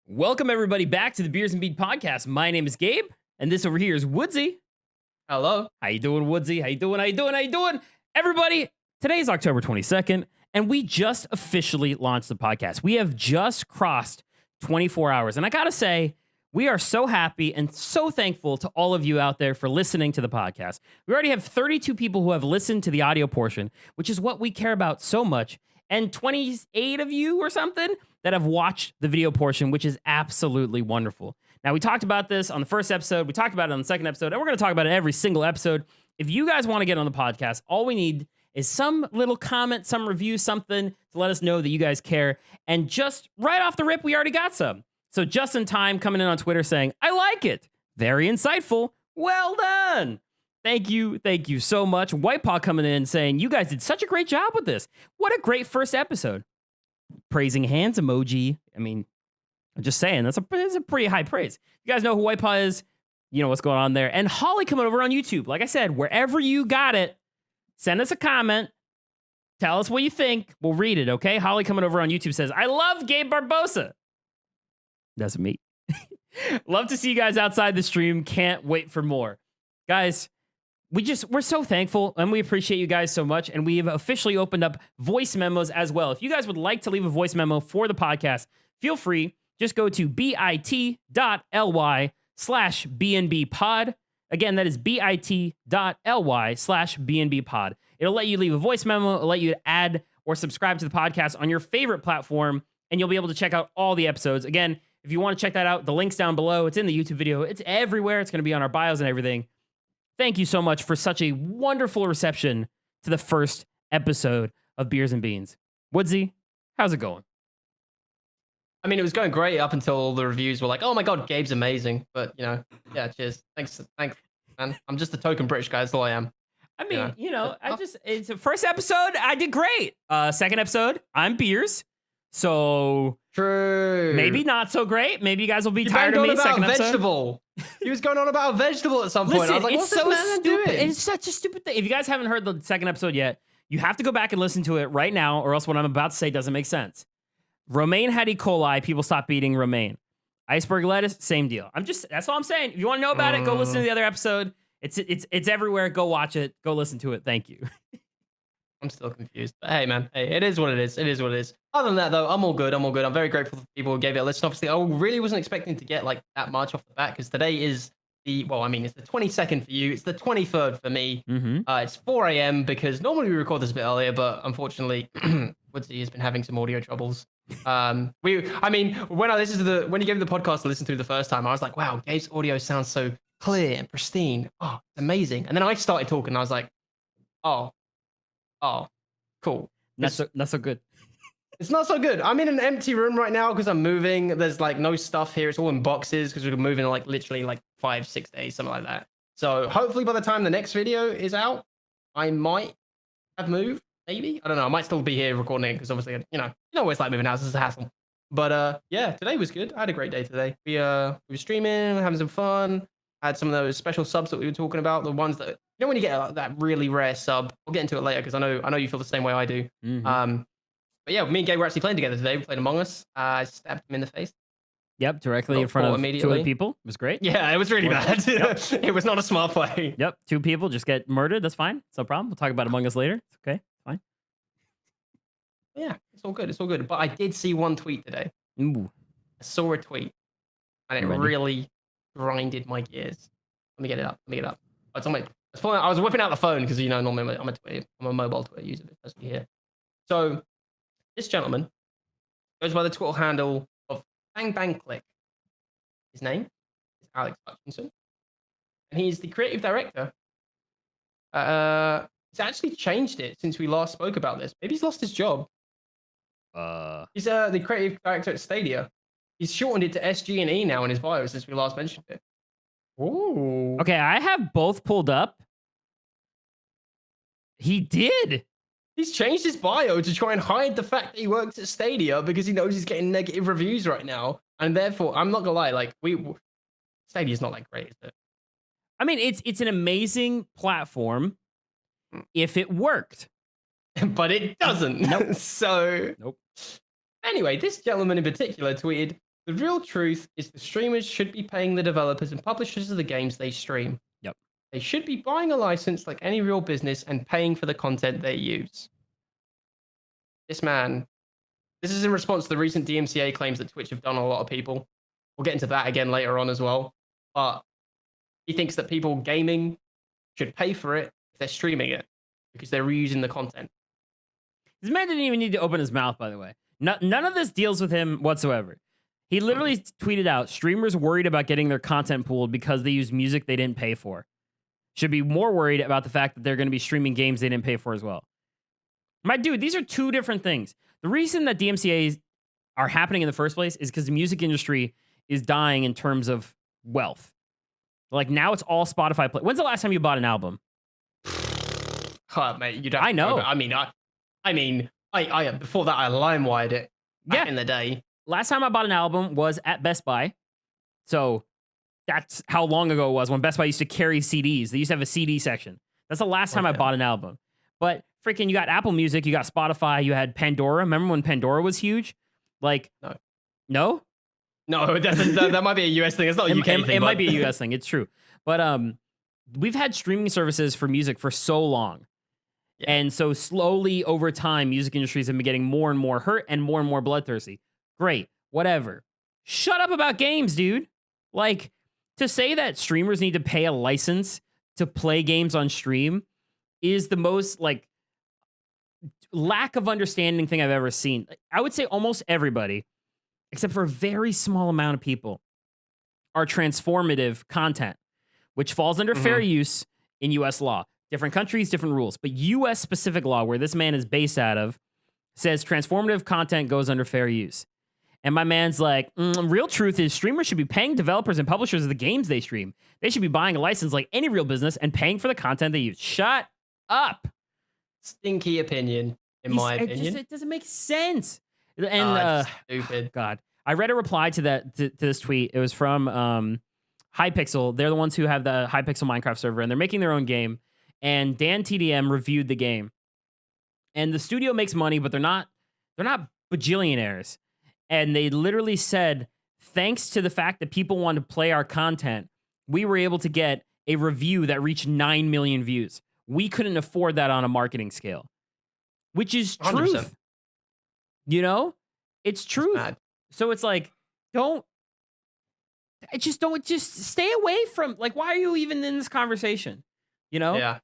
Welcome everybody back to the Beers and Beat podcast. My name is Gabe, and this over here is Woodzy. Hello. How you doing, Woodzy? How you doing? How you doing? How you doing? Everybody, today is October 22nd, and we just officially launched the podcast. We have just crossed 24 hours, and I gotta say, we are so happy and so thankful to all of you out there for listening to the podcast. We already have 32 people who have listened to the audio portion, which is what we care about so much, and 28 of you or something that have watched the video portion, which is absolutely wonderful. Now, we talked about this on the first episode. We talked about it on the second episode, and we're going to talk about it every single episode. If you guys want to get on the podcast, all we need is some little comment, some review, something to let us know that you guys care. And just right off the rip, we already got some. So just in time, coming in on Twitter saying, I like it. Very insightful. Well done. Thank you so much. White Paw coming in saying, you guys did such a great job with this. What a great first episode. Praising hands emoji. I mean, I'm just saying, that's a pretty high praise. You guys know who White Paw is. You know what's going on there. And Holly coming over on YouTube. Like I said, wherever you got it, send us a comment. Tell us what you think. We'll read it, okay? Holly coming over on YouTube says, I love Gabe Barbosa. That's me. Love to see you guys outside the stream. Can't wait for more. Guys, we're so thankful and we appreciate you guys so much. And we have officially opened up voice memos as well. If you guys would like to leave a voice memo for the podcast, feel free. Just go to bit.ly/BNBpod. Again, that is bit.ly/BNBpod. It'll let you leave a voice memo. It'll let you add or subscribe to the podcast on your favorite platform. And you'll be able to check out all the episodes. Again, if you want to check that out, the link's down below. It's in the YouTube video. It's everywhere. It's going to be on our bios and everything. Thank you so much for such a wonderful reception to the first episode of Beers and Beans. Woodzy, how's it going? I mean, it was going great up until the reviews were like, oh my God, Gabe's amazing. But, yeah, cheers. Thanks, man. I'm just a token British guy. That's all I am. I mean, it's the first episode, I did great. Second episode, I'm Beers. So true. Maybe not so great. Maybe you guys will be tired of me. Second episode. Vegetable. He was going on about a vegetable at some point. Listen, I was like, what's it's so this man stupid. doing? It's such a stupid thing. If you guys haven't heard the second episode yet, you have to go back and listen to it right now, or else what I'm about to say doesn't make sense. Romaine had E. coli. People stopped eating romaine. Iceberg lettuce, same deal. That's all I'm saying. If you want to know about it, go listen to the other episode. It's everywhere. Go watch it. Go listen to it. Thank you. I'm still confused. But hey, man. Hey, it is what it is. It is what it is. Other than that, though, I'm all good. I'm very grateful for people who gave it a listen. Obviously, I really wasn't expecting to get like that much off the bat because today is it's the 22nd for you. It's the 23rd for me. Mm-hmm. It's 4 a.m. because normally we record this a bit earlier, but unfortunately, Woodzy has been having some audio troubles. When you gave me the podcast to listen to the first time, I was like, wow, Gabe's audio sounds so clear and pristine. Oh, it's amazing. And then I started talking and I was like, oh, cool. Not so good. It's not so good. I'm in an empty room right now because I'm moving. There's like no stuff here. It's all in boxes because we're moving like literally like 5-6 days, something like that. So hopefully by the time the next video is out, I might have moved. Maybe, I don't know. I might still be here recording it because obviously, you know what it's like moving houses. It's a hassle. But yeah, today was good. I had a great day today. We were streaming, having some fun. Had some of those special subs that we were talking about. The ones that when you get that really rare sub. We'll get into it later because I know you feel the same way I do. Mm-hmm. But yeah, me and Gabe were actually playing together today. We played Among Us. I stabbed him in the face. Yep, directly in front of 2 other people. It was great. Yeah, it was really bad. Yep. It was not a smart play. Yep, 2 people just get murdered. That's fine. It's no problem. We'll talk about Among Us later. It's okay. Fine. Yeah, it's all good. It's all good. But I did see one tweet today. Ooh. I saw a tweet, and it really grinded my gears. Let me get it up. It's on my. I was whipping out the phone because normally I'm a mobile Twitter user. Especially here. So this gentleman goes by the Twitter handle of Bang Bang Click. His name is Alex Hutchinson, and he's the creative director. He's actually changed it since we last spoke about this. Maybe he's lost his job. He's the creative director at Stadia. He's shortened it to SG&E now in his bio since we last mentioned it. Ooh. Okay, I have both pulled up. He did. He's changed his bio to try and hide the fact that he works at Stadia because he knows he's getting negative reviews right now. And therefore, I'm not gonna lie, like Stadia's not that great, is it? I mean, it's an amazing platform if it worked. But it doesn't. Nope. So nope. Anyway, this gentleman in particular tweeted, The real truth is the streamers should be paying the developers and publishers of the games they stream. Yep. They should be buying a license like any real business and paying for the content they use. This is in response to the recent DMCA claims that Twitch have done a lot of people. We'll get into that again later on as well. But he thinks that people gaming should pay for it if they're streaming it because they're reusing the content. This man didn't even need to open his mouth, by the way. None of this deals with him whatsoever. He literally tweeted out, streamers worried about getting their content pooled because they use music they didn't pay for. Should be more worried about the fact that they're going to be streaming games they didn't pay for as well. My dude, these are two different things. The reason that DMCAs are happening in the first place is because the music industry is dying in terms of wealth. Like now it's all Spotify play. When's the last time you bought an album? Mate, you'd I know. I mean, before that I LimeWired it back in the day. Last time I bought an album was at Best Buy. So that's how long ago it was when Best Buy used to carry CDs. They used to have a CD section. That's the last time I bought an album. But freaking, you got Apple Music, you got Spotify, you had Pandora. Remember when Pandora was huge? Like, no? No, that might be a US thing. It's not a UK thing. It might be a US thing. It's true. But we've had streaming services for music for so long. Yeah. And so slowly over time, music industries have been getting more and more hurt and more bloodthirsty. Great. Whatever. Shut up about games, dude. Like, to say that streamers need to pay a license to play games on stream is the most, like, lack of understanding thing I've ever seen. I would say almost everybody, except for a very small amount of people, are transformative content, which falls under fair use in U.S. law. Different countries, different rules. But U.S. specific law, where this man is based out of, says transformative content goes under fair use. And my man's like, real truth is streamers should be paying developers and publishers of the games they stream. They should be buying a license like any real business and paying for the content they use. Shut up. Stinky opinion, in my opinion. It doesn't make sense. And stupid. God, I read a reply to this tweet. It was from Hypixel. They're the ones who have the Hypixel Minecraft server, and they're making their own game. And Dan TDM reviewed the game. And the studio makes money, but they're not bajillionaires. And they literally said, thanks to the fact that people want to play our content, we were able to get a review that reached 9 million views. We couldn't afford that on a marketing scale, which is truth. 100%. You know, it's truth. So it's like, just stay away from, like, why are you even in this conversation? You know? Yeah.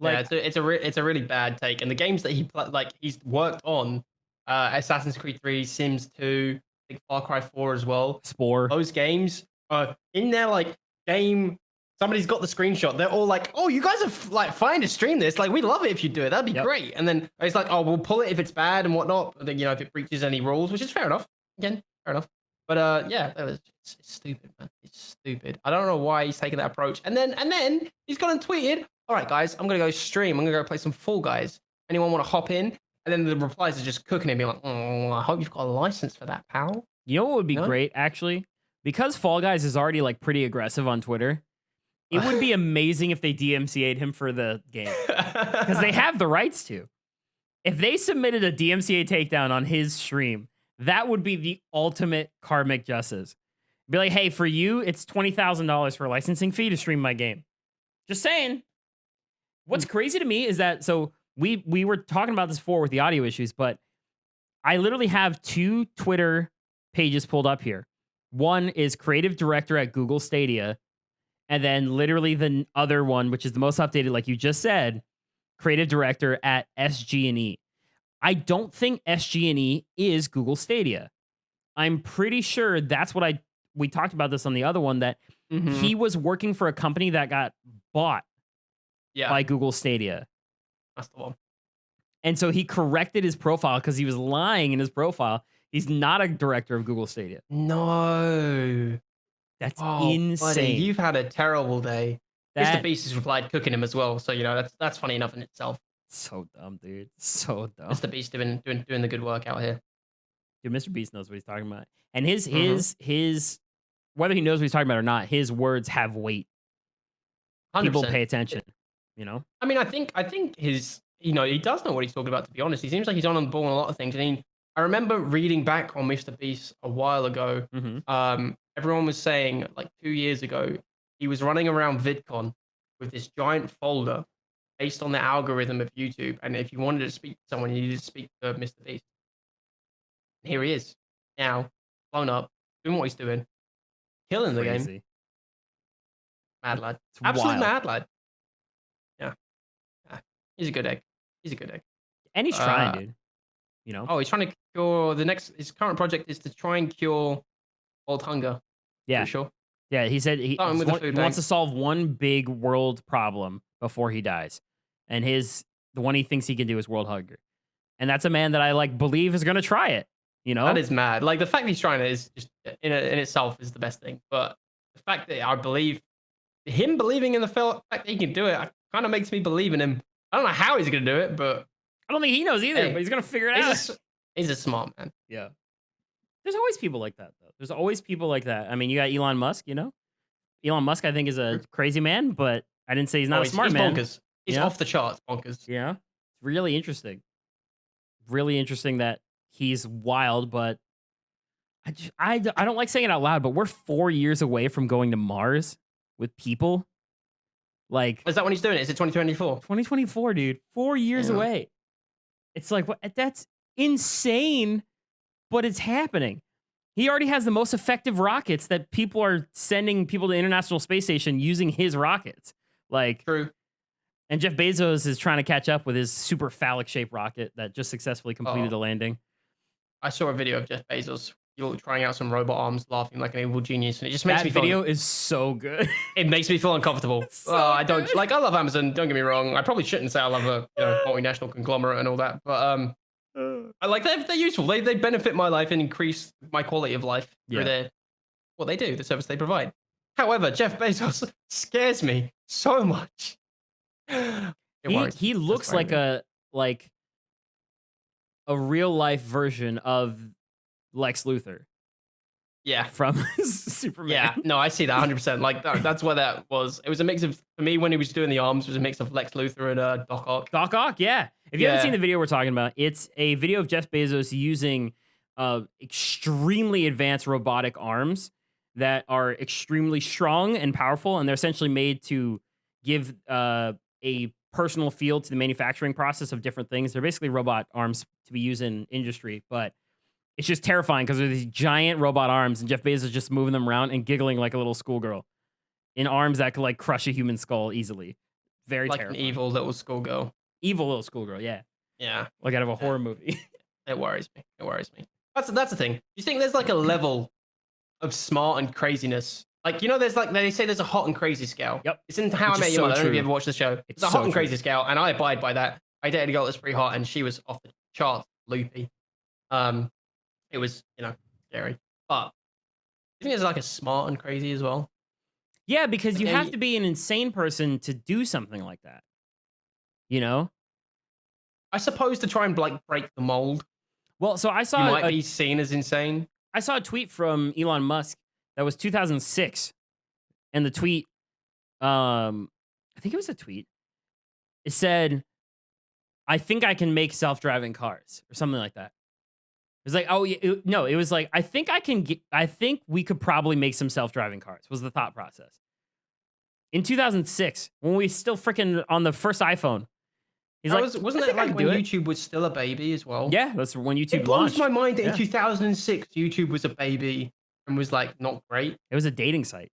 Like, it's a really bad take. And the games that he's worked on, Assassin's Creed 3, Sims 2, I think Far Cry 4 as well. Spore. Those games are in their like game. Somebody's got the screenshot. They're all like, "Oh, you guys are like fine to stream this. Like, we'd love it if you do it. That'd be great." And then it's like, "Oh, we'll pull it if it's bad and whatnot. And then, if it breaches any rules, which is fair enough. Again, fair enough." But yeah, it's stupid, man. It's stupid. I don't know why he's taking that approach. And then he's gone and tweeted, "All right, guys, I'm gonna go stream. I'm gonna go play some Fall Guys. Anyone want to hop in?" And then the replies are just cooking him, being like, "Oh, I hope you've got a license for that, pal." You know what would be great, actually? Because Fall Guys is already like pretty aggressive on Twitter. It would be amazing if they DMCA'd him for the game. Because they have the rights to. If they submitted a DMCA takedown on his stream, that would be the ultimate karmic justice. Be like, hey, for you, it's $20,000 for a licensing fee to stream my game. Just saying. What's crazy to me is that, so we were talking about this before with the audio issues, but I literally have 2 Twitter pages pulled up here. One is creative director at Google Stadia. And then literally the other one, which is the most updated, like you just said, creative director at SG&E. I don't think SG&E is Google Stadia. I'm pretty sure that's what we talked about this on the other one, that he was working for a company that got bought by Google Stadia. That's the one. And so he corrected his profile because he was lying in his profile. He's not a director of Google Stadia. No. That's insane. Buddy, you've had a terrible day. Mr. Beast has replied cooking him as well. So, that's funny enough in itself. So dumb, dude. So dumb. Mr. Beast doing the good work out here. Dude, Mr. Beast knows what he's talking about. And his whether he knows what he's talking about or not, his words have weight. 100%. People pay attention, I mean, I think he does know what he's talking about, to be honest. He seems like he's on the ball on a lot of things. I mean, I remember reading back on Mr. Beast a while ago. Mm-hmm. Everyone was saying like 2 years ago, he was running around VidCon with this giant folder based on the algorithm of YouTube. And if you wanted to speak to someone, you needed to speak to Mr. Beast. And here he is now, blown up, doing what he's doing, killing the game. Crazy. Mad lad. It's Absolute wild. mad lad. Yeah. He's a good egg. He's a good egg. And he's trying, dude. You know? Oh, he's trying to cure his current project is to try and cure world hunger. Yeah. Pretty sure. Yeah, he said he wants to solve one big world problem before he dies. And the one he thinks he can do is world hunger. And that's a man that I like believe is going to try it, you know? That is mad. Like the fact that he's trying it is just in itself is the best thing. But the fact that I believe him believing in the fact that he can do it kind of makes me believe in him. I don't know how he's going to do it, but I don't think he knows either, hey, but he's going to figure it out. He's a smart man. Yeah. There's always people like that, though. There's always people like that. I mean, you got Elon Musk, you know? Elon Musk, I think, is a crazy man, but I didn't say he's not a smart man. Bonkers. He's off the charts, bonkers. Yeah. It's really interesting. Really interesting that he's wild, but I don't like saying it out loud, but we're 4 years away from going to Mars with people. Like, is that when he's doing it? Is it 2024? 2024, dude. 4 years away. It's like, what? That's insane, but it's happening. He already has the most effective rockets that people are sending people to the International Space Station using his rockets. Like, true. And Jeff Bezos is trying to catch up with his super phallic shaped rocket that just successfully completed a landing. I saw a video of Jeff Bezos trying out some robot arms, laughing like an evil genius, and it just makes me feel... That video is so good. It makes me feel uncomfortable. So I don't like. I love Amazon. Don't get me wrong. I probably shouldn't say I love a multinational conglomerate and all that, but I like they're useful. They benefit my life and increase my quality of life through what they do, the service they provide. However, Jeff Bezos scares me so much. He looks like a real life version of Lex Luthor. Yeah, from Superman. Yeah, no, I see that 100%. Like that's what that was. It was a mix of, for me, when he was doing the arms, it was a mix of Lex Luthor and Doc Ock. Doc Ock, yeah. If you haven't seen the video we're talking about, it's a video of Jeff Bezos using extremely advanced robotic arms that are extremely strong and powerful, and they're essentially made to give a personal feel to the manufacturing process of different things. They're basically robot arms to be used in industry, but it's just terrifying because they're these giant robot arms, and Jeff Bezos just moving them around and giggling like a little schoolgirl in arms that could like crush a human skull easily. Very like terrifying. An evil little schoolgirl. Evil little schoolgirl, yeah. Yeah. Like out of a horror movie. It worries me. It worries me. That's the thing. You think there's like a level of smart and craziness? Like, you know, there's like, they say there's a hot and crazy scale. Yep. It's in How I Met Your Mother. I don't know if you ever watched the show. It's a hot and crazy scale, and I abide by that. I dated a girl that's pretty hot, and she was off the charts, loopy. It was, scary. But I think there's like a smart and crazy as well. Yeah, because you have to be an insane person to do something like that. You know? I suppose to try and like break the mold. Well, so I saw you might be seen as insane. I saw a tweet from Elon Musk that was 2006, and the tweet, I think it was a tweet. It said, "I think I can make self-driving cars," or something like that. It was like, oh yeah, no, it was like, I think we could probably make some self-driving cars. Was the thought process in 2006 when we still freaking on the first iPhone? He's wasn't that like when YouTube was still a baby as well? Yeah, that's when YouTube launched. It blows my mind that in 2006 YouTube was a baby and was like not great. It was a dating site.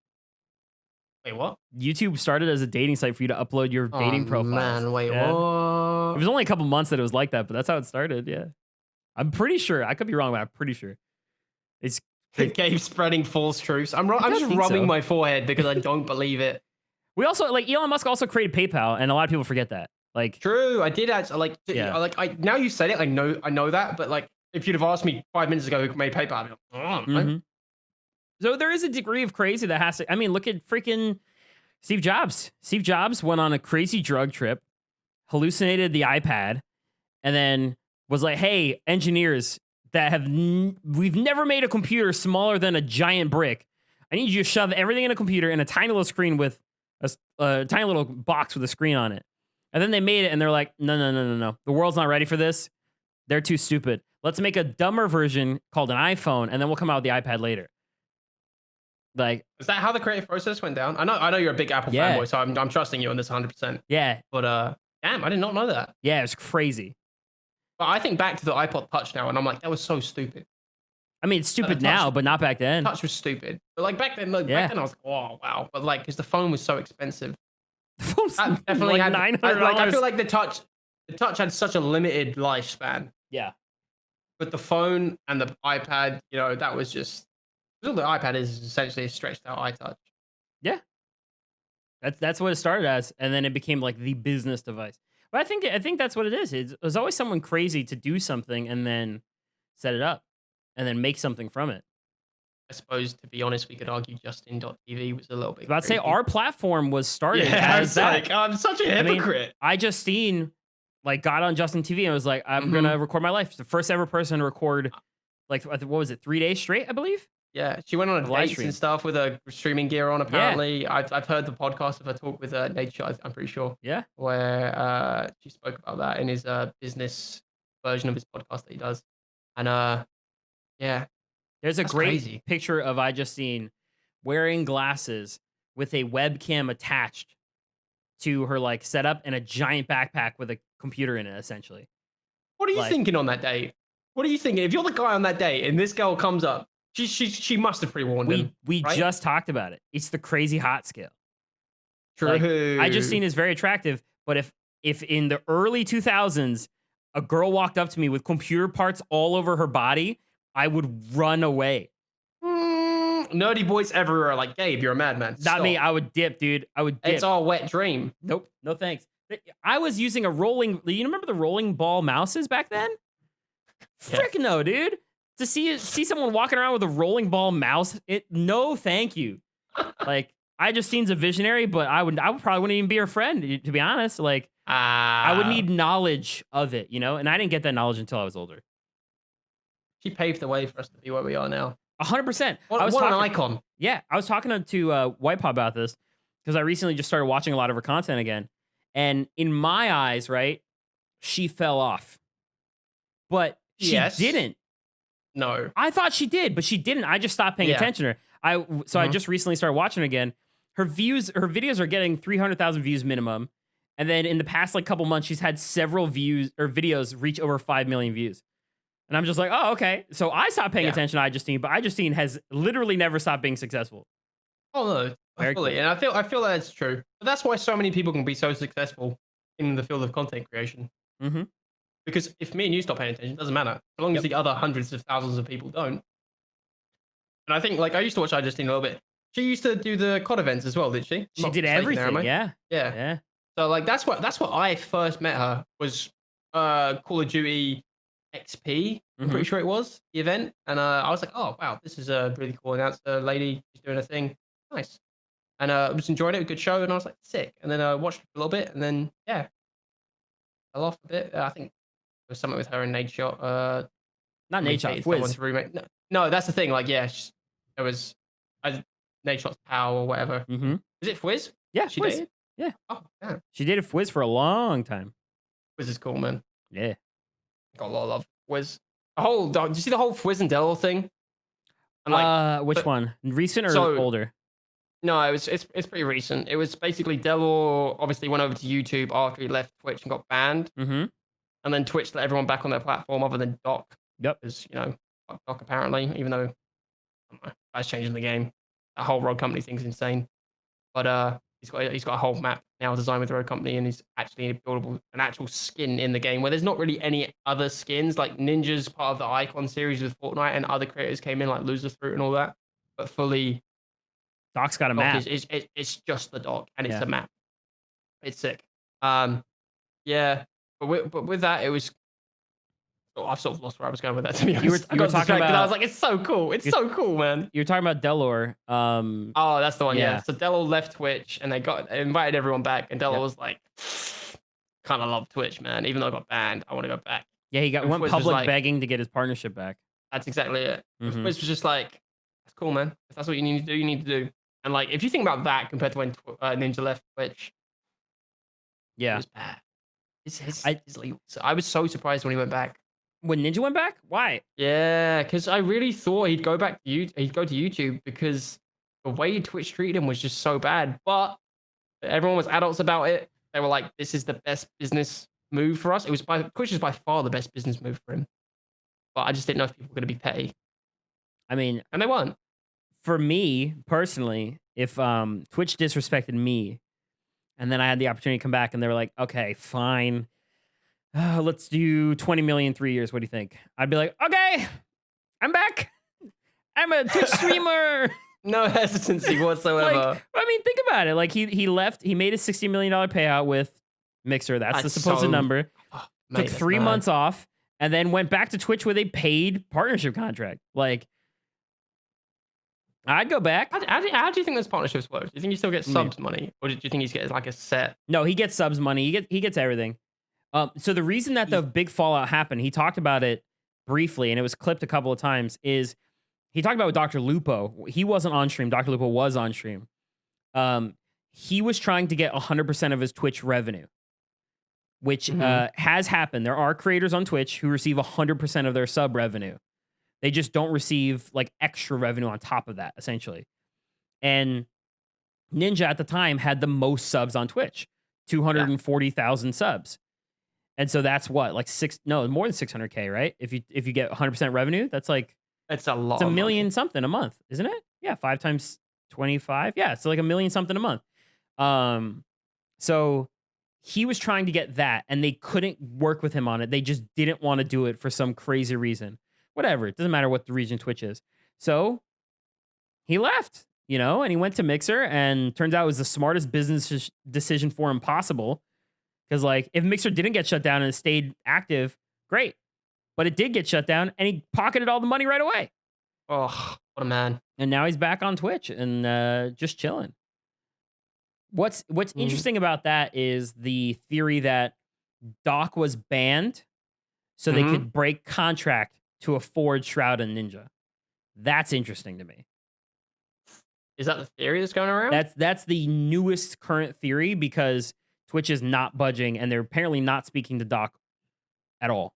Wait, what? YouTube started as a dating site for you to upload your dating profiles. Man, wait, what? It was only a couple months that it was like that, but that's how it started. Yeah, I'm pretty sure. I could be wrong, but I'm pretty sure. It's Gabe spreading false truths. I'm just rubbing my forehead because I don't believe it. We also Elon Musk also created PayPal, and a lot of people forget that. Like, true, I did actually now you said it, I know that, but like if you'd have asked me 5 minutes ago who made PayPal, I'd be like, So there is a degree of crazy that has to. I mean, look at freaking Steve Jobs. Steve Jobs went on a crazy drug trip, hallucinated the iPad, and then was like, "Hey, engineers that we've never made a computer smaller than a giant brick. I need you to shove everything in a computer in a tiny little screen with a tiny little box with a screen on it." And then they made it, and they're like, no. The world's not ready for this. They're too stupid. let's make a dumber version called an iPhone, and then we'll come out with the iPad later. Like, is that how the creative process went down? I know you're a big Apple fanboy, so I'm trusting you on this 100%. Yeah. But damn, I did not know that. Yeah, it's crazy. But I think back to the iPod Touch now, and I'm like, that was so stupid. I mean, it's stupid now, but not back then. Touch was stupid. But like back then, back then I was like, oh wow. But like, because the phone was so expensive. The phone's Definitely like had $900. I feel like the touch had such a limited lifespan. Yeah. But the phone and the iPad, you know, that was just all the iPad is essentially a stretched out iTouch. Yeah. That's what it started as, and then it became like the business device. But I think that's what it is. There's always someone crazy to do something and then set it up and then make something from it. I suppose, to be honest, we could argue iJustine.tv was a little bit. But I'd say our platform was started as that. Like, I'm such a hypocrite. iJustine like got on Justin TV and was like, I'm gonna record my life. She's the first ever person to record, like, what was it, 3 days straight, I believe. Yeah, she went on a dates and stuff with her streaming gear on. Apparently, Yeah. I've heard the podcast of her talk with Nadeshot. I'm pretty sure. Yeah, where she spoke about that in his business version of his podcast that he does, and yeah, there's a that's great crazy. picture of iJustine wearing glasses with a webcam attached to her like setup and a giant backpack with a computer in it, essentially. What are you thinking on that date? What are you thinking? If you're the guy on that date and this girl comes up, she must have pre-warned him. We right? just talked about it. It's the crazy hot scale. True. Like, iJustine is very attractive, but if in the early 2000s a girl walked up to me with computer parts all over her body, I would run away. Nerdy boys everywhere are like, Gabe, you're a madman. Not me. I would dip, dude. I would dip. It's all wet dream. Nope. No thanks. I was using a rolling. You remember the rolling ball mouses back then? Yeah. Frick no, dude. To see someone walking around with a rolling ball mouse, no, thank you. Like, iJustine's a visionary, but I probably wouldn't even be her friend, to be honest. Like, I would need knowledge of it, you know? And I didn't get that knowledge until I was older. She paved the way for us to be where we are now. 100%. What an icon. Yeah, I was talking to White Pop about this because I recently just started watching a lot of her content again. And in my eyes, right, she fell off. But she didn't. No. I thought she did, but she didn't. I just stopped paying attention to her. I just recently started watching her again. Her videos are getting 300,000 views minimum. And then in the past like couple months, she's had several videos reach over 5 million views. And I'm just like, oh, okay. So I stopped paying attention to iJustine, but iJustine has literally never stopped being successful. Oh no, fully. Cool. And I feel that's true. But that's why so many people can be so successful in the field of content creation. Mm-hmm. Because if me and you stop paying attention, it doesn't matter. As long as the other hundreds of thousands of people don't. And I think, like, I used to watch iJustine a little bit. She used to do the COD events as well, did she? She did everything, yeah. So, like, that's what I first met her was Call of Duty XP. I'm pretty sure it was the event. And I was like, oh, wow, this is a really cool announcer lady. She's doing her thing. Nice. And I was enjoying it. A good show. And I was like, sick. And then I watched it for a little bit. And then, yeah, I laughed a bit. I think there was something with her and Nadeshot. Not Nadeshot, Fwiz. No, that's the thing. Like, yeah, there was Nadeshot's pal or whatever. Mm-hmm. Is it Fwiz? Yeah, she Fwiz. dated? Yeah. Oh, damn. She dated Fwiz for a long time. Fwiz is cool, man. Yeah. Got a lot of love. Fwiz. Did you see the whole Fwiz and Delor thing? And like, which one? Recent or older? No, it's pretty recent. It was basically Delor obviously went over to YouTube after he left Twitch and got banned. Mm-hmm. And then Twitch let everyone back on their platform other than Doc. Yep. Because, you know, Doc apparently, even though, I don't know, that's changing the game. That whole Rogue Company thing's insane. But he's got a whole map now designed with Rogue Company, and he's actually buildable an actual skin in the game where there's not really any other skins. Like Ninja's part of the Icon series with Fortnite, and other creators came in like Loser Fruit and all that. But fully, Doc's got a map. It's just the Doc, and it's a map. It's sick. Yeah. But with that, it was. Oh, I've sort of lost where I was going with that. To be honest, you were talking about. I was like, it's so cool. It's so cool, man. You were talking about Delor. Oh, that's the one. Yeah. So Delor left Twitch, and they invited everyone back, and Delor was like, kind of love Twitch, man. Even though I got banned, I want to go back. Yeah, he went public begging to get his partnership back. That's exactly it. Mm-hmm. Twitch was just like, that's cool, man. If that's what you need to do, you need to do. And like, if you think about that compared to when Ninja left Twitch, it was bad. I was so surprised when he went back. When Ninja went back? Why? Yeah, because I really thought he'd go back to he'd go to YouTube because the way Twitch treated him was just so bad. But everyone was adults about it. They were like, "This is the best business move for us." Twitch is by far the best business move for him. But I just didn't know if people were going to be petty, I mean, and they weren't. for me personally, if Twitch disrespected me, and then I had the opportunity to come back, and they were like, "Okay, fine, let's do 20 million 3 years. What do you think?" I'd be like, "Okay, I'm back. I'm a Twitch streamer." No hesitancy whatsoever. Like, I mean, think about it. Like he left. He made a $60 million payout with Mixer. That's the supposed number. Oh, Took 3 months off, and then went back to Twitch with a paid partnership contract. Like, I'd go back. How do you think those partnerships work? Do you think you still get subs money, or do you think he's getting like a set? No, he gets subs money. He gets everything. So the reason that the big fallout happened, he talked about it briefly, and it was clipped a couple of times, is he talked about with Dr. Lupo. He wasn't on stream. Dr. Lupo was on stream. He was trying to get 100% of his Twitch revenue, which has happened. There are creators on Twitch who receive 100% of their sub revenue. They just don't receive like extra revenue on top of that, essentially. And Ninja at the time had the most subs on Twitch, 240,000 subs. And so that's what, like more than 600K, right? If you get 100% revenue, that's like, it's a lot. It's $1 million something a month, isn't it? Yeah, 5 times 25. Yeah, it's like $1 million something a month. So he was trying to get that, and they couldn't work with him on it. They just didn't want to do it for some crazy reason. Whatever, it doesn't matter what the region Twitch is. So he left, and he went to Mixer, and turns out it was the smartest business decision for him possible. Because like, if Mixer didn't get shut down and it stayed active, great. But it did get shut down, and he pocketed all the money right away. Oh, what a man. And now he's back on Twitch and just chilling. What's interesting about that is the theory that Doc was banned so they could break contract to afford Shroud and Ninja. That's interesting to me. Is that the theory that's going around? That's the newest current theory, because Twitch is not budging, and they're apparently not speaking to Doc at all.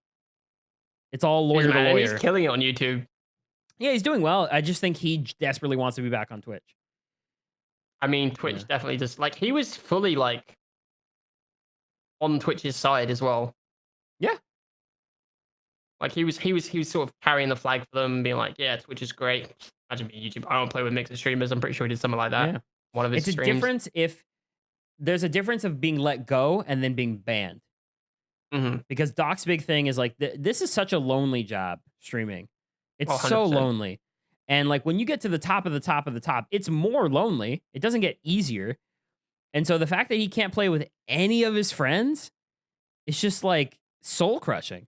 It's all lawyer to lawyer. He's killing it on YouTube. Yeah, he's doing well. I just think he desperately wants to be back on Twitch. I mean, Twitch definitely just like, he was fully like on Twitch's side as well. Yeah. Like he was sort of carrying the flag for them, being like, yeah, Twitch is great. Imagine being YouTube. I don't play with mixed streamers. I'm pretty sure he did something like that. Yeah. One of his streams. It's a difference if there's a difference of being let go and then being banned. Because Doc's big thing is like, this is such a lonely job, streaming. It's so lonely. And like, when you get to the top of the top of the top, it's more lonely. It doesn't get easier. And so the fact that he can't play with any of his friends, it's just like soul crushing.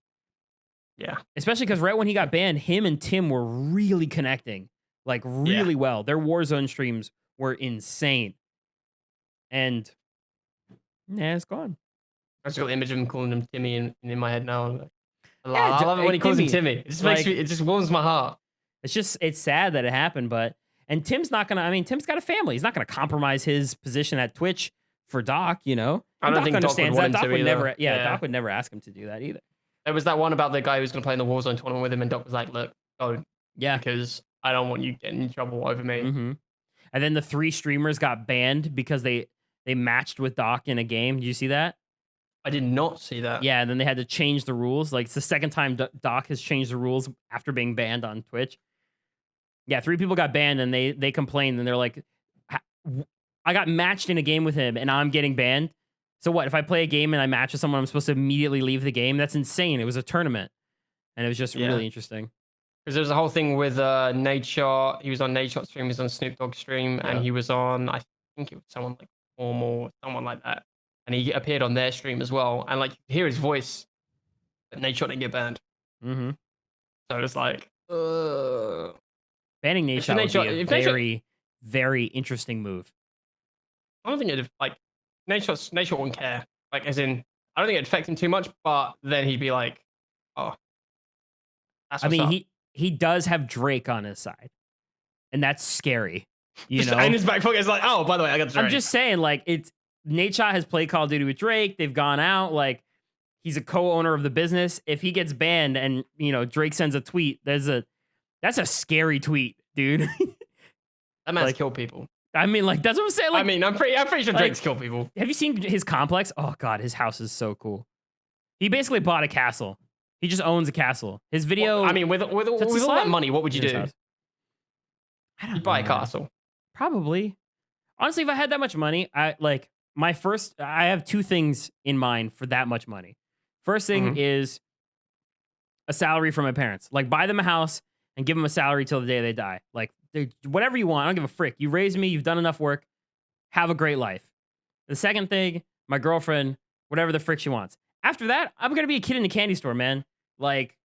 Yeah. Especially because right when he got banned, him and Tim were really connecting, like really well. Their Warzone streams were insane. And it's gone. I just got the image of him calling him Timmy in my head now. I love it when he calls him Timmy. It just makes me, it just warms my heart. It's sad that it happened, and Tim's not gonna, Tim's got a family. He's not gonna compromise his position at Twitch for Doc, I don't think Doc understands that. Doc would never, Doc would never ask him to do that either. There was that one about the guy who was gonna play in the Warzone tournament with him, and Doc was like, look, go. Yeah. Because I don't want you getting in trouble over me. And then the 3 streamers got banned because they matched with Doc in a game. Did you see that? I did not see that. Yeah, and then they had to change the rules. Like, it's the second time Doc has changed the rules after being banned on Twitch. Yeah, 3 people got banned, and they complained, and they're like, I got matched in a game with him, and I'm getting banned. So what, if I play a game and I match with someone, I'm supposed to immediately leave the game? That's insane. It was a tournament. And it was just really interesting. Because there was a whole thing with Nadeshot. He was on Nadeshot stream, he was on Snoop Dogg stream, and he was on, I think it was someone like Formal, someone like that. And he appeared on their stream as well. And like, you could hear his voice, but Nadeshot didn't get banned. So it's like, banning Nadeshot would be a very, very interesting move. I don't think it'd, like, Nadeshot wouldn't care. Like, as in, I don't think it'd affect him too much, but then he'd be like, oh. That's what's up. He does have Drake on his side. And that's scary. You know? In his back pocket, it's like, oh, by the way, I got Drake. I'm just saying, like, Nadeshot has played Call of Duty with Drake. They've gone out. Like, He's a co-owner of the business. If he gets banned and, Drake sends a tweet, that's a scary tweet, dude. That man's Like, killed people. I mean, like, that's what I'm saying. Like, I'm pretty sure like, Drake's killed people. have you seen his complex? Oh God, his house is so cool. He basically bought a castle. He just owns a castle. His video. Well, I mean, with all that money, what would you do? I don't You'd buy a know. castle. Probably. Honestly, if I had that much money, I have two things in mind for that much money. First thing is a salary from my parents. Like, buy them a house and give them a salary till the day they die. Like, whatever you want. I don't give a frick. You raised me. You've done enough work. Have a great life. The second thing, my girlfriend, whatever the frick she wants. After that, I'm going to be a kid in the candy store, man. Like,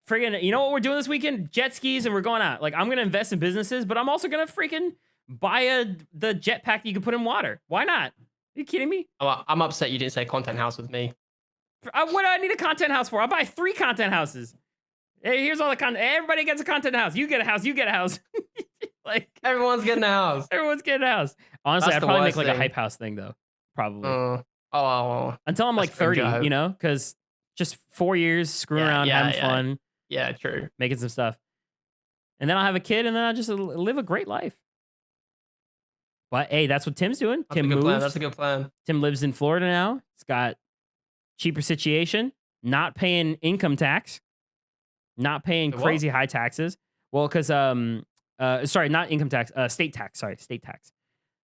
friggin', you know what we're doing this weekend? Jet skis, and we're going out. Like, I'm going to invest in businesses, but I'm also going to freaking buy the jetpack that you can put in water. Why not? Are you kidding me? Oh, I'm upset you didn't say content house with me. What do I need a content house for? I'll buy 3 content houses. Hey, here's all the content. Everybody gets a content house. You get a house. You get a house. Like, everyone's getting a house. Everyone's getting a house. Honestly, That's I'd probably make like thing. a hype house thing though. Probably. Until I'm like 30, because just 4 years screwing around, having fun. Yeah, true. Making some stuff. And then I'll have a kid, and then I'll just live a great life. But hey, that's what Tim's doing. Tim moved. That's a good plan. Tim lives in Florida now. He's got cheaper situation, not paying income tax, not paying crazy high taxes. Well, because sorry, not income tax, state tax. Sorry, state tax.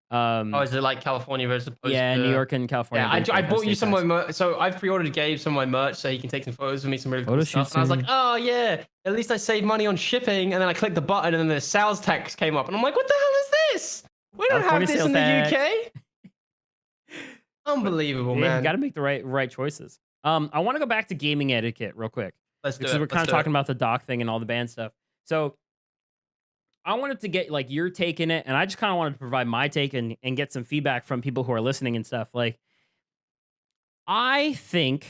Is it like California versus opposed to New York and California? Yeah, I bought you some of my so I've pre-ordered Gabe some of my merch so he can take some photos of me, some really cool stuff. And I was like, oh yeah, at least I saved money on shipping. And then I clicked the button, and then the sales tax came up, and I'm like, what the hell is this? We don't have this in the UK. Unbelievable, man. You got to make the right choices. I want to go back to gaming etiquette real quick. Let's do it. Because we're kind of talking about the doc thing and all the band stuff. So I wanted to get like your take in it, and I just kind of wanted to provide my take and get some feedback from people who are listening and stuff. Like, I think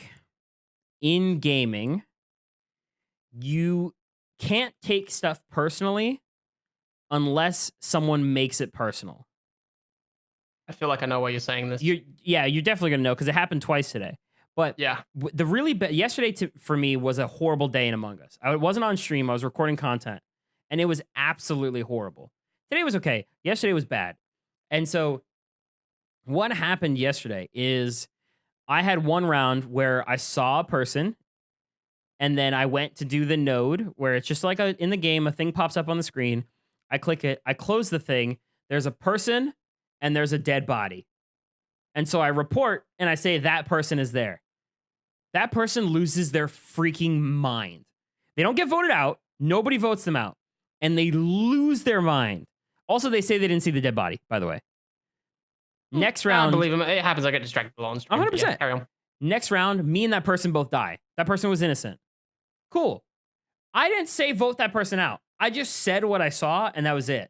in gaming, you can't take stuff personally unless someone makes it personal. I feel like I know why you're saying this. You're definitely gonna know because it happened twice today. But yeah, the really yesterday for me was a horrible day in Among Us. I wasn't on stream. I was recording content, and it was absolutely horrible. Today was okay. Yesterday was bad. And so what happened yesterday is I had one round where I saw a person, and then I went to do the node where it's just like in the game, a thing pops up on the screen. I click it. I close the thing. There's a person, and there's a dead body. And so I report, and I say that person is there. That person loses their freaking mind. They don't get voted out. Nobody votes them out. And they lose their mind. Also, they say they didn't see the dead body, by the way. Next round. I believe him. It happens. I get distracted on stream. 100%. Yeah, carry on. Next round, me and that person both die. That person was innocent. Cool. I didn't say vote that person out. I just said what I saw, and that was it.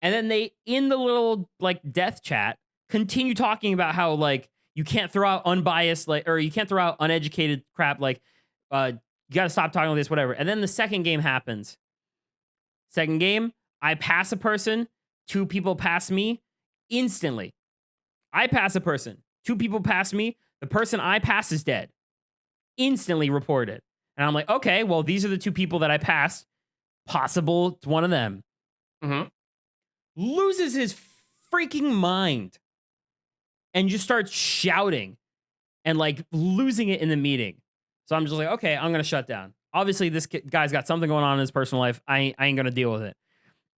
And then they, in the little like death chat, continue talking about how like you can't throw out unbiased or you can't throw out uneducated crap. Like you got to stop talking like this, whatever. And then the second game happens. Second game, I pass a person, 2 people pass me instantly. I pass a person, 2 people pass me. The person I pass is dead. Instantly reported. And I'm like, okay, well, these are the 2 people that I passed. Possible it's one of them. Loses his freaking mind and just starts shouting and like losing it in the meeting. So I'm just like, okay, I'm going to shut down. Obviously, this guy's got something going on in his personal life. I ain't going to deal with it.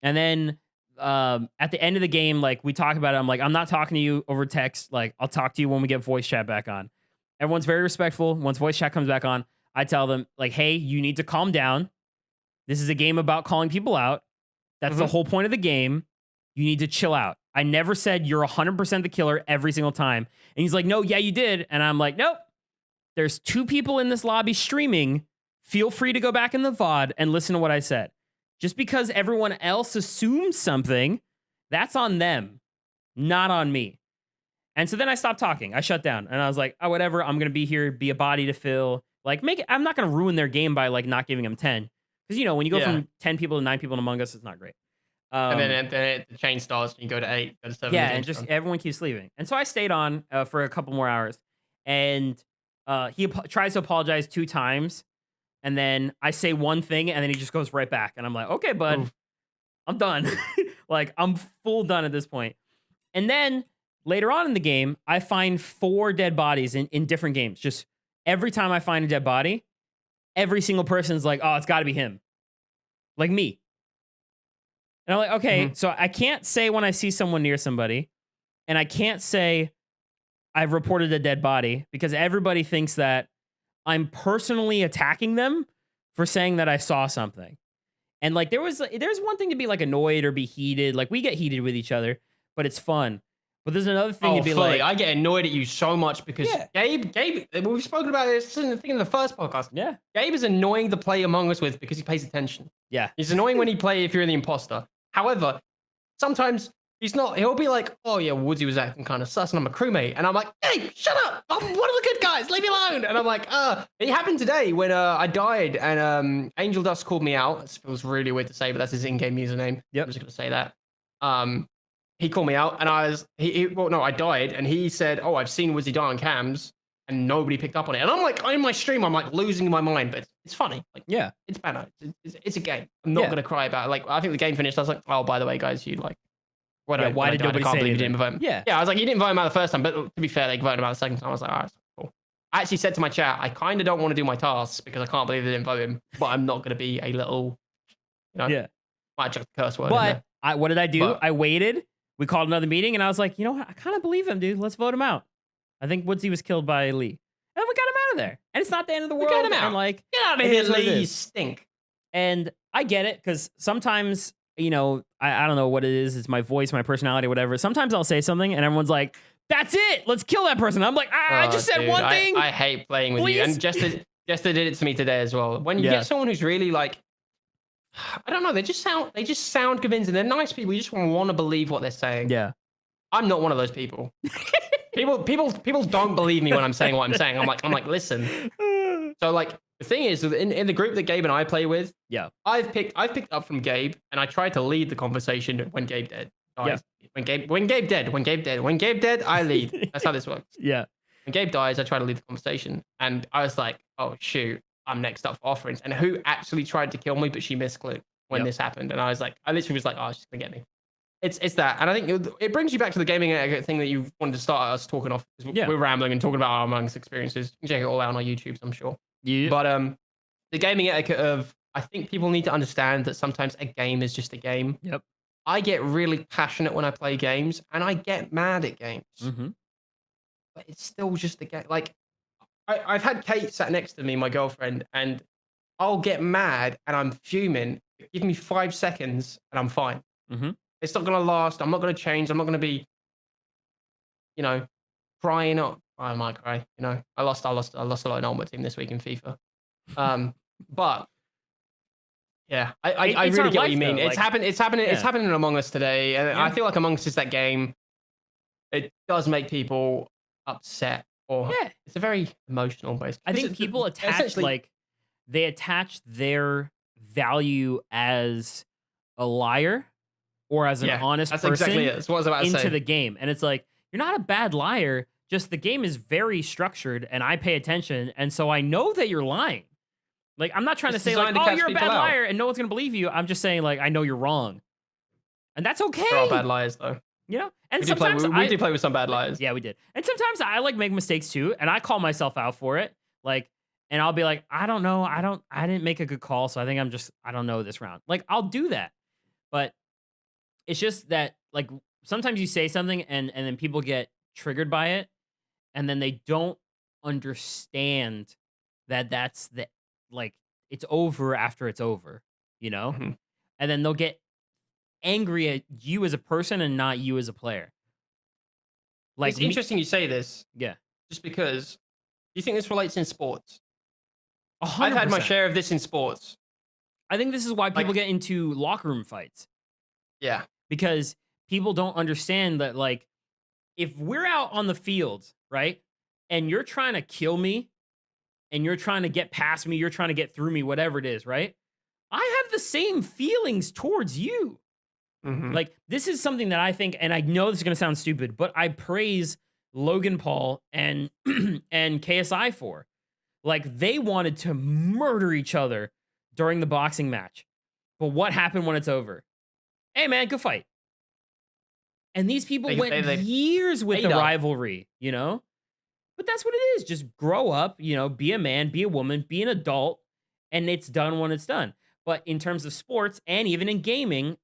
And then at the end of the game, like we talk about it, I'm like, I'm not talking to you over text. Like, I'll talk to you when we get voice chat back on. Everyone's very respectful. Once voice chat comes back on, I tell them like, hey, you need to calm down. This is a game about calling people out. That's the whole point of the game. You need to chill out. I never said you're 100% the killer every single time. And he's like, no, yeah, you did. And I'm like, nope. There's 2 people in this lobby streaming. Feel free to go back in the VOD and listen to what I said. Just because everyone else assumes something, that's on them, not on me. And so then I stopped talking. I shut down. And I was like, oh, whatever. I'm going to be here, be a body to fill. Like, I'm not going to ruin their game by like not giving them 10. Because, you know, when you go from 10 people to 9 people in Among Us, it's not great. And then the chain starts and you go to 8, go to 7. Yeah, and just everyone keeps leaving. And so I stayed on for a couple more hours. And He tries to apologize 2 times, and then I say one thing, and then he just goes right back, and I'm like, okay, bud, Oof. I'm done. Like I'm full done at this point. And then later on in the game, I find 4 dead bodies in different games. Just every time I find a dead body, every single person's like, oh, it's got to be him, like me. And I'm like, okay, so I can't say when I see someone near somebody, and I can't say I've reported a dead body because everybody thinks that I'm personally attacking them for saying that I saw something. And like there's one thing to be like annoyed or be heated. Like we get heated with each other, but it's fun. But there's another thing to be fully. like, I get annoyed at you so much because Gabe, we've spoken about this in the first podcast. yeah, Gabe is annoying to play Among Us with because he pays attention. yeah, He's annoying when he play if you're the imposter. However, sometimes he's not. He'll be like, "Oh yeah, Woodzy was acting kind of sus," and I'm a crewmate, and I'm like, "Hey, shut up! I'm one of the good guys. Leave me alone." And I'm like, It happened today when I died, and Angel Dust called me out. It feels really weird to say, but that's his in-game username. Yep. I'm just gonna say that. He called me out, and I died, and he said, "Oh, I've seen Woodzy die on cams." And nobody picked up on it. And I'm like, in my stream, I'm like losing my mind, but it's funny. Like, yeah, it's banner. It's a game. I'm not gonna cry about it. Like, I think the game finished. I was like, oh, by the way, guys, you like, why did nobody say anything? You didn't vote him. Yeah, I was like, you didn't vote him out the first time, but to be fair, they voted him out the second time. I was like, all right, cool. I actually said to my chat, I kind of don't want to do my tasks because I can't believe they didn't vote him, but I'm not gonna be a little, might chuck the curse word. But what did I do? I waited. We called another meeting, and I was like, you know what? I kind of believe him, dude. Let's vote him out. I think Woodzy was killed by Lee. And we got him out of there. And it's not the end of the world. We got him out. And like, get out of here, Lee. You stink. And I get it, because sometimes, I don't know what it is. It's my voice, my personality, whatever. Sometimes I'll say something, and everyone's like, that's it. Let's kill that person. I'm like, I just said one thing. I hate playing with you. And Jester did it to me today as well. When you get someone who's really like, I don't know, they just sound convincing. They're nice people. You just want to believe what they're saying. Yeah. I'm not one of those people. People don't believe me when I'm saying what I'm saying. I'm like, listen. So like the thing is, in the group that Gabe and I play with, I've picked up from Gabe, and I tried to lead the conversation when Gabe dead. When Gabe dead, I lead. That's how this works. Yeah. When Gabe dies, I try to lead the conversation, and I was like, oh shoot, I'm next up for offerings. And who actually tried to kill me, but she misclicked when this happened, and I literally was like, oh, she's gonna get me. It's that, and I think it brings you back to the gaming thing that you wanted to start us talking off. We're rambling and talking about our Among Us experiences. You can check it all out on our YouTubes, I'm sure. Yeah. But the gaming etiquette of, I think people need to understand that sometimes a game is just a game. Yep. I get really passionate when I play games, and I get mad at games. Mm-hmm. But it's still just a game. Like, I've had Kate sat next to me, my girlfriend, and I'll get mad and I'm fuming. Give me 5 seconds and I'm fine. Mm-hmm. It's not going to last. I'm not going to change. I'm not going to be, crying up. I might cry. I lost a lot in Ultimate Team this week in FIFA. But yeah, I really get what you mean. Though. It's happening in Among Us today, and I feel like Among Us is that game. It does make people upset, or it's a very emotional base. I think people attach they attach their value as a liar or as an honest person exactly it. That's what I was about to into say. the game. And it's like, you're not a bad liar, just the game is very structured and I pay attention. And so I know that you're lying. Like, I'm not trying to say like, oh, you're a bad liar and no one's going to believe you. I'm just saying like, I know you're wrong. And that's okay. There are bad liars though. And sometimes we do play with some bad liars. Yeah, we did. And sometimes I like make mistakes too. And I call myself out for it. Like, and I'll be like, I don't know. I didn't make a good call. So I think I don't know this round. Like, I'll do that. But it's just that, like, sometimes you say something and then people get triggered by it. And then they don't understand that that's it's over after it's over, Mm-hmm. And then they'll get angry at you as a person and not you as a player. Like, it's interesting you say this. Yeah. Just because, do you think this relates in sports? 100%. I've had my share of this in sports. I think this is why people get into locker room fights. Yeah. Because people don't understand that, like, if we're out on the field, right, and you're trying to kill me, and you're trying to get past me, you're trying to get through me, whatever it is, right? I have the same feelings towards you. Mm-hmm. Like, this is something that I think, and I know this is going to sound stupid, but I praise Logan Paul and and KSI for. Like they wanted to murder each other during the boxing match. But what happened when it's over? Hey man, good fight. And these people went They years with the made up. rivalry, you know? But that's what it is. Just grow up, you know, be a man, be a woman, be an adult, and it's done when it's done. But in terms of sports and even in gaming,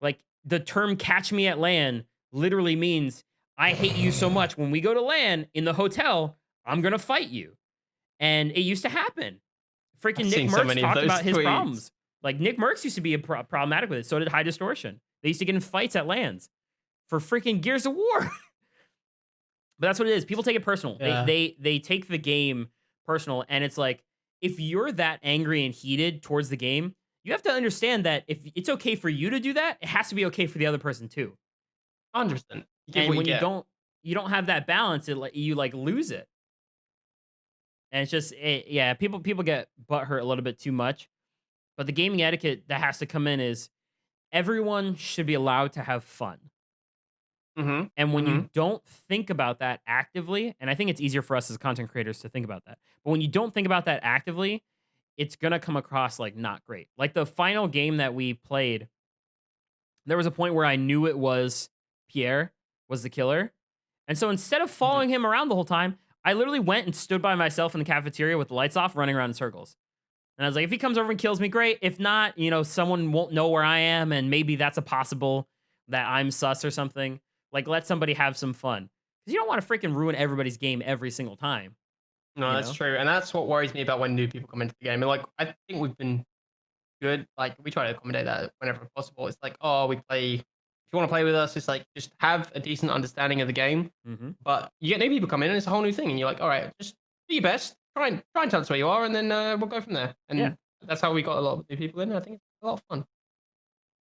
like the term catch me at LAN literally means I hate you so much. When we go to LAN in the hotel, I'm going to fight you. And it used to happen. I've Freaking Nick seen so Merckx many of talked those about his tweets. problems. Like Nick Merckx used to be problematic with it. So did High Distortion. They used to get in fights at LANs for freaking Gears of War. But that's what it is. People take it personal. Yeah. They take the game personal, and it's like if you're that angry and heated towards the game, you have to understand that if it's okay for you to do that, it has to be okay for the other person too. 100%. And when you don't have that balance, you like lose it. And it's just yeah, people get butthurt a little bit too much. But the gaming etiquette that has to come in is everyone should be allowed to have fun. Mm-hmm. And when you don't think about that actively, and I think it's easier for us as content creators to think about that, but when you don't think about that actively, it's gonna come across like not great. Like the final game that we played, there was a point where I knew it was Pierre was the killer. And so instead of following him around the whole time, I literally went and stood by myself in the cafeteria with the lights off, running around in circles. And I was like, if he comes over and kills me, great. If not, you know, someone won't know where I am, and maybe that's a possible that I'm sus or something. Like, let somebody have some fun. Because you don't want to freaking ruin everybody's game every single time. No, that's true. And that's what worries me about when new people come into the game. And like, I think we've been good. Like, we try to accommodate that whenever possible. It's like, oh, we play. If you want to play with us, it's like, just have a decent understanding of the game. Mm-hmm. But you get new people come in, and it's a whole new thing. And you're like, all right, just do your best. Try and tell us where you are, and then we'll go from there. And that's how we got a lot of new people in. I think it's a lot of fun.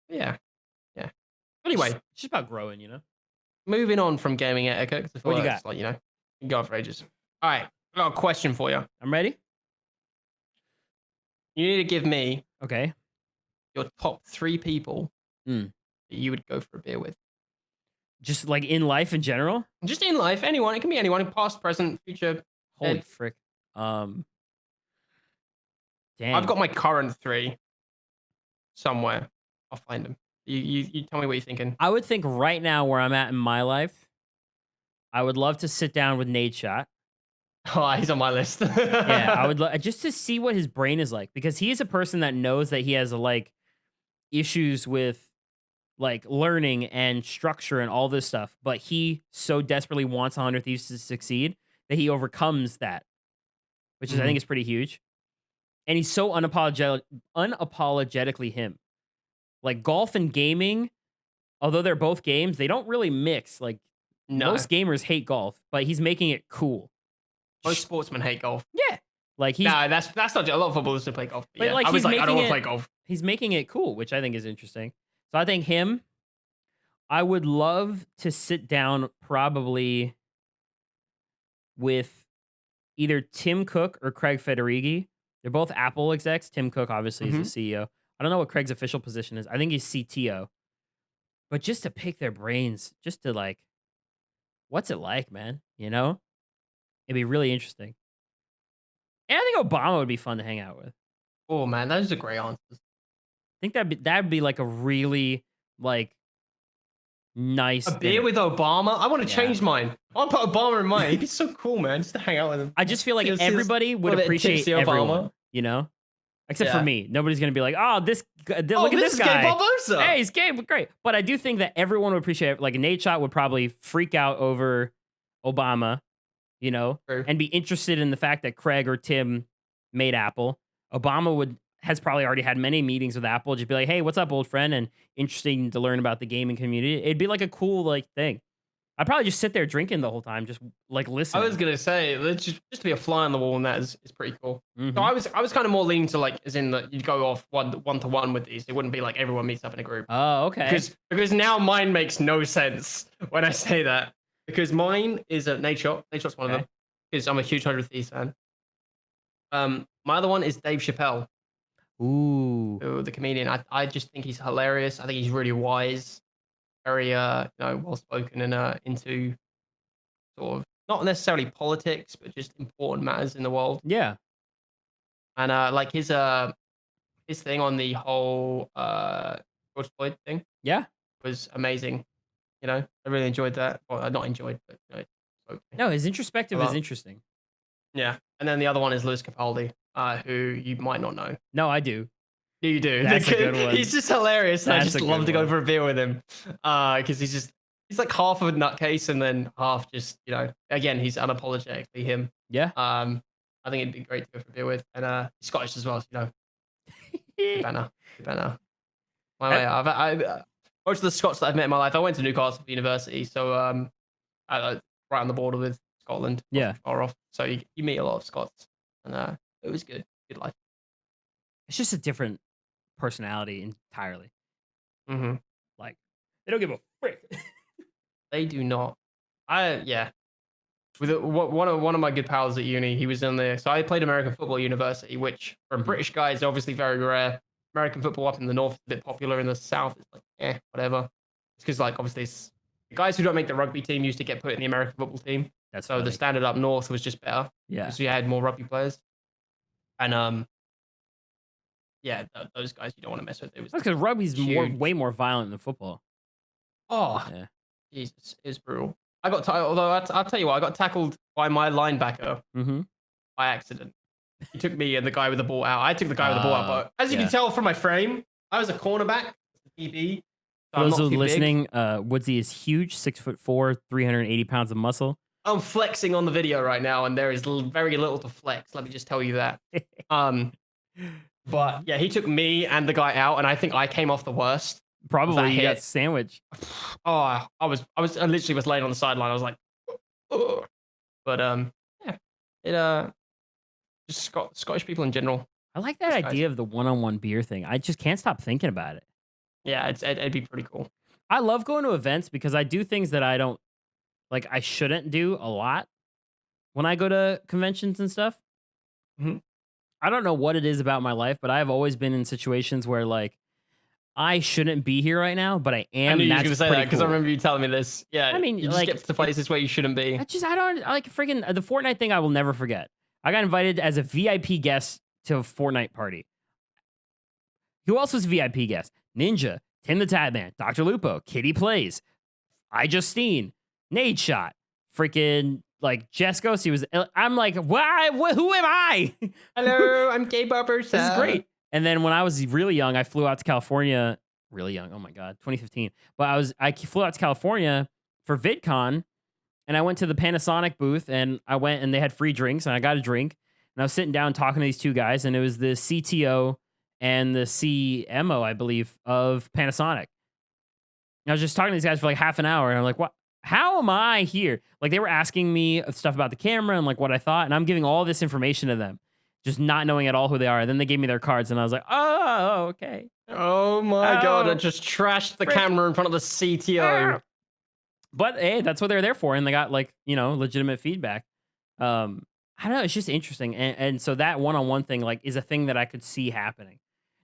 But yeah. Anyway, it's just about growing, you know? Moving on from gaming etiquette. What you got? Like, you know, you can go on for ages. All right, I got a question for you. I'm ready. You need to give me Okay. your top 3 people that you would go for a beer with. Just like in life in general? Just in life, anyone. It can be anyone, past, present, future. Holy frick. Dang. I've got my current 3 somewhere. I'll find them. You tell me what you're thinking. I would think right now where I'm at in my life, I would love to sit down with Nadeshot. Oh, he's on my list. Yeah, I would just to see what his brain is like, because he is a person that knows that he has like issues with like learning and structure and all this stuff, but he so desperately wants 100 Thieves to succeed that he overcomes that, which is I think is pretty huge. And he's so unapologetically him. Like golf and gaming, although they're both games, they don't really mix. Like most gamers hate golf, but he's making it cool. Most sportsmen hate golf. Yeah. Like he's that's not a lot of footballers to play golf. But yeah. like, I was like, I don't want to play golf. He's making it cool, which I think is interesting. So I think him. I would love to sit down probably with either Tim Cook or Craig Federighi. They're both Apple execs. Tim Cook obviously is the CEO. I don't know what Craig's official position is. I think he's CTO. But just to pick their brains, just to like, what's it like, man? You know? It'd be really interesting. And I think Obama would be fun to hang out with. Oh man, those are great answers. I think that'd be like a really like nice beer with Obama. I want to change mine. I want to put Obama in mine. He'd be so cool, man. Just to hang out with him. I just feel like everybody would appreciate everyone, you know? Except for me. Nobody's going to be like, oh, look at this guy. Gabe Barbosa. Hey, he's Gabe. Great. But I do think that everyone would appreciate it. Like Nadeshot would probably freak out over Obama, you know, and be interested in the fact that Craig or Tim made Apple. Obama has probably already had many meetings with Apple. Just be like, hey, what's up, old friend? And interesting to learn about the gaming community. It'd be like a cool like thing. I'd probably just sit there drinking the whole time, just like listening. I was gonna say, just to be a fly on the wall, and that is pretty cool. So I was kind of more leaning to like, as in that you'd go off one to one with these. It wouldn't be like everyone meets up in a group. Oh, okay. Because now mine makes no sense when I say that. Because mine is a Nadeshot. Nadeshot's one of them. Because I'm a huge 100 Thieves fan. My other one is Dave Chappelle. Ooh, the comedian. I just think he's hilarious. I think he's really wise, very well spoken, and into sort of not necessarily politics, but just important matters in the world. Yeah. And like his thing on the whole George Floyd thing Yeah. was amazing. You know, I really enjoyed that. Well, not enjoyed, but you know, it's okay. No, his introspective is Well, interesting. yeah. And then the other one is Lewis Capaldi, who you might not know. No, I do. You do. That's a good one. He's just hilarious. And I That's just a love good to go one. for a beer with him. Because he's like half of a nutcase and then half just, you know, again, he's unapologetically him. Yeah. I think it'd be great to go for a beer with. And he's Scottish as well, so, you know. Good banner. Good banner. I've most of the Scots that I've met in my life, I went to Newcastle University, so right on the border with Scotland. Yeah. Far off. So you meet a lot of Scots. And it was good. Good life. It's just a different personality entirely. Mm-hmm. Like, they don't give a frick. They do not. Yeah. With one of my good pals at uni, he was in there. So I played American football at university, which for British guys is obviously very rare. American football up in the north is a bit popular. In the south, it's like whatever. It's because like obviously the guys who don't make the rugby team used to get put in the American football team. That's so funny. the standard up north was just better. Yeah. Because you had more rugby players. And yeah, those guys you don't want to mess with. It was That's because rugby's huge. way more violent than football. Oh, Yeah. Jesus, it was brutal. I got although I'll tell you what, I got tackled by my linebacker by accident. He took me and the guy with the ball out. I took the guy with the ball out, but as you can tell from my frame, I was a cornerback, DB. For those who are listening, Woodzy is huge, 6'4", 380 pounds of muscle. I'm flexing on the video right now, and there is very little to flex. Let me just tell you that. But yeah, he took me and the guy out, and I think I came off the worst. Probably you got sandwiched. Oh, I literally was laying on the sideline. I was like, ugh. But yeah, it just Scottish people in general. I like that idea of the one-on-one beer thing. I just can't stop thinking about it. Yeah, it'd be pretty cool. I love going to events because I do things that I shouldn't do a lot when I go to conventions and stuff. I don't know what it is about my life, but I've always been in situations where like I shouldn't be here right now, but I am. I knew you were going to say that because I remember you telling me this. Yeah, I mean, you just get to places where you shouldn't be. I don't like freaking the Fortnite thing. I will never forget. I got invited as a VIP guest to a Fortnite party. Who else was a VIP guest? Ninja, Tim the Tatman, Dr. Lupo, Kitty Plays, iJustine, Nadeshot, freaking like Jeskos. He was. I'm like, why? Who am I? Hello, I'm Gabe Barber. This is great. And then when I was really young, I flew out to California. Really young. Oh my God, 2015. But I flew out to California for VidCon, and I went to the Panasonic booth, and I went and they had free drinks, and I got a drink, and I was sitting down talking to these two guys, and it was the CTO and the CMO, I believe, of Panasonic. And I was just talking to these guys for like half an hour, and I'm like, what? How am I here? Like they were asking me stuff about the camera and like what I thought, and I'm giving all this information to them, just not knowing at all who they are. And then they gave me their cards, and I was like, oh, okay. Oh my God, I just trashed the camera in front of the CTO. But hey, that's what they're there for, and they got like, you know, legitimate feedback. I don't know, it's just interesting. And so that one-on-one thing like is a thing that I could see happening.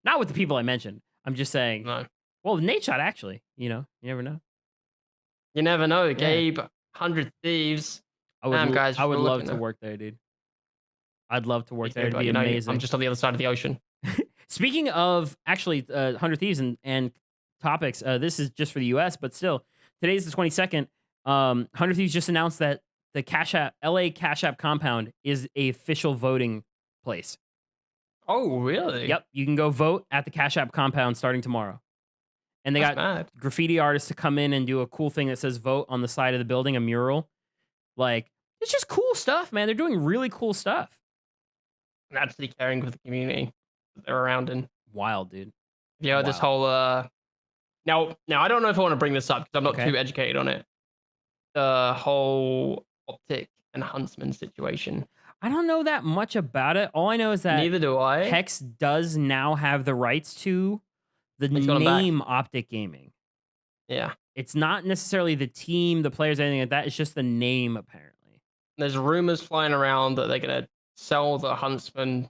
Not with the people I mentioned. I'm just saying. No. Well, Nadeshot actually, you know, you never know. You never know, Gabe. 100 Thieves. I would love to work there, dude. I'd love to work there. It'd be amazing. I'm just on the other side of the ocean. Speaking of actually 100 Thieves and topics, this is just for the US, but still, today's the 22nd. 100 Thieves just announced that the LA Cash App compound is a official voting place. Oh, really? Yep. You can go vote at the Cash App compound starting tomorrow. And they got graffiti artists to come in and do a cool thing that says vote on the side of the building, a mural. Like, it's just cool stuff, man. They're doing really cool stuff. And actually caring with the community that they're around in. Wild, dude. Yeah, this whole now I don't know if I want to bring this up because I'm not too educated on it. The whole Optic and Huntsman situation. I don't know that much about it. All I know is that neither do I. Hex does now have the rights to the name Optic Gaming. Yeah. It's not necessarily the team, the players, anything like that. It's just the name, apparently. There's rumors flying around that they're going to sell the Huntsman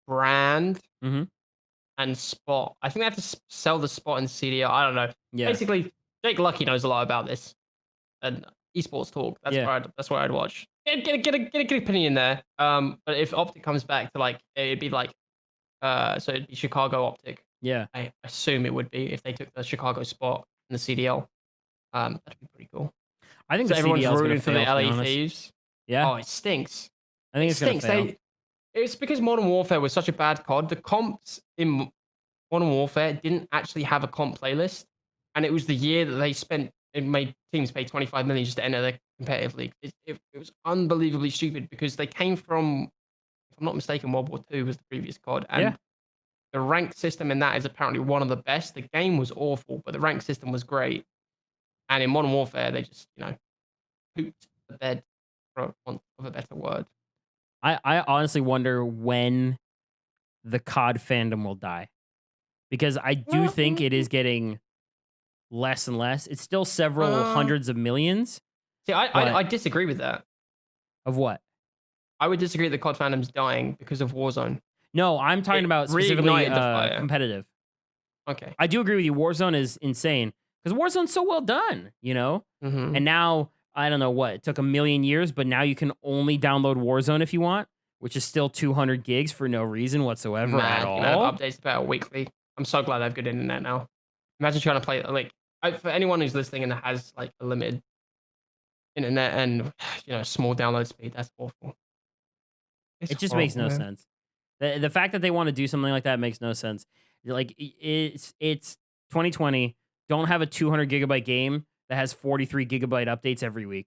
brand and spot. I think they have to sell the spot in CDR. I don't know. Yeah. Basically, Jake Lucky knows a lot about this. And esports talk. Yeah. That's where I'd watch. Get a good opinion there. But if Optic comes back to like, it'd be like, so it'd be Chicago Optic. Yeah. I assume it would be if they took the Chicago spot in the CDL. That'd be pretty cool. I think So the everyone's CDL is going to rooting for the fail, to be LA honest. Thieves. Yeah. Oh, it stinks. I think It it's going to stinks. fail. It's because Modern Warfare was such a bad COD. The comps in Modern Warfare didn't actually have a comp playlist, and it was the year that it made teams pay 25 million just to enter the competitive league. It was unbelievably stupid because they came from, if I'm not mistaken, World War II was the previous COD, and Yeah. the rank system in that is apparently one of the best. The game was awful, but the rank system was great. And in Modern Warfare, they just, pooped the bed, for want of a better word. I honestly wonder when the COD fandom will die, because I do think it is getting less and less. It's still several hundreds of millions. See, I disagree with that. Of what? I would disagree that the COD fandom's dying because of Warzone. No, I'm talking about specifically reignited the fire. competitive. Okay. I do agree with you. Warzone is insane because Warzone's so well done, Mm-hmm. And now, I don't know what, it took a million years, but now you can only download Warzone if you want, which is still 200 gigs for no reason whatsoever at all. Updates about weekly. I'm so glad I have good internet now. Imagine trying to play, for anyone who's listening and has like a limited internet and small download speed, that's awful. It just makes no sense. The fact that they want to do something like that makes no sense. Like, it's 2020. Don't have a 200 gigabyte game that has 43 gigabyte updates every week.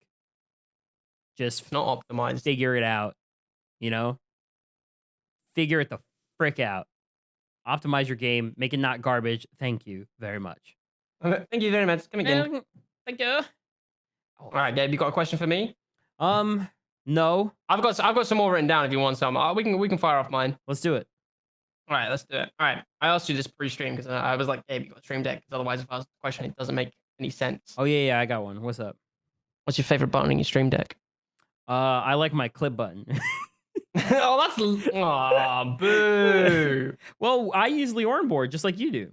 Just It's not optimized. figure it out. Figure it the frick out. Optimize your game. Make it not garbage. Thank you very much. Thank you very much. Come again. Thank you. All right, Gabe, you got a question for me? No. I've got some more written down if you want some. We can fire off mine. Let's do it. All right, let's do it. All right, I asked you this pre-stream because I was like, Gabe, you got a stream deck? Because otherwise, if I ask the question, it doesn't make any sense. Oh yeah, I got one. What's up? What's your favorite button in your stream deck? I like my clip button. Boo. Well, I use Leorin board just like you do.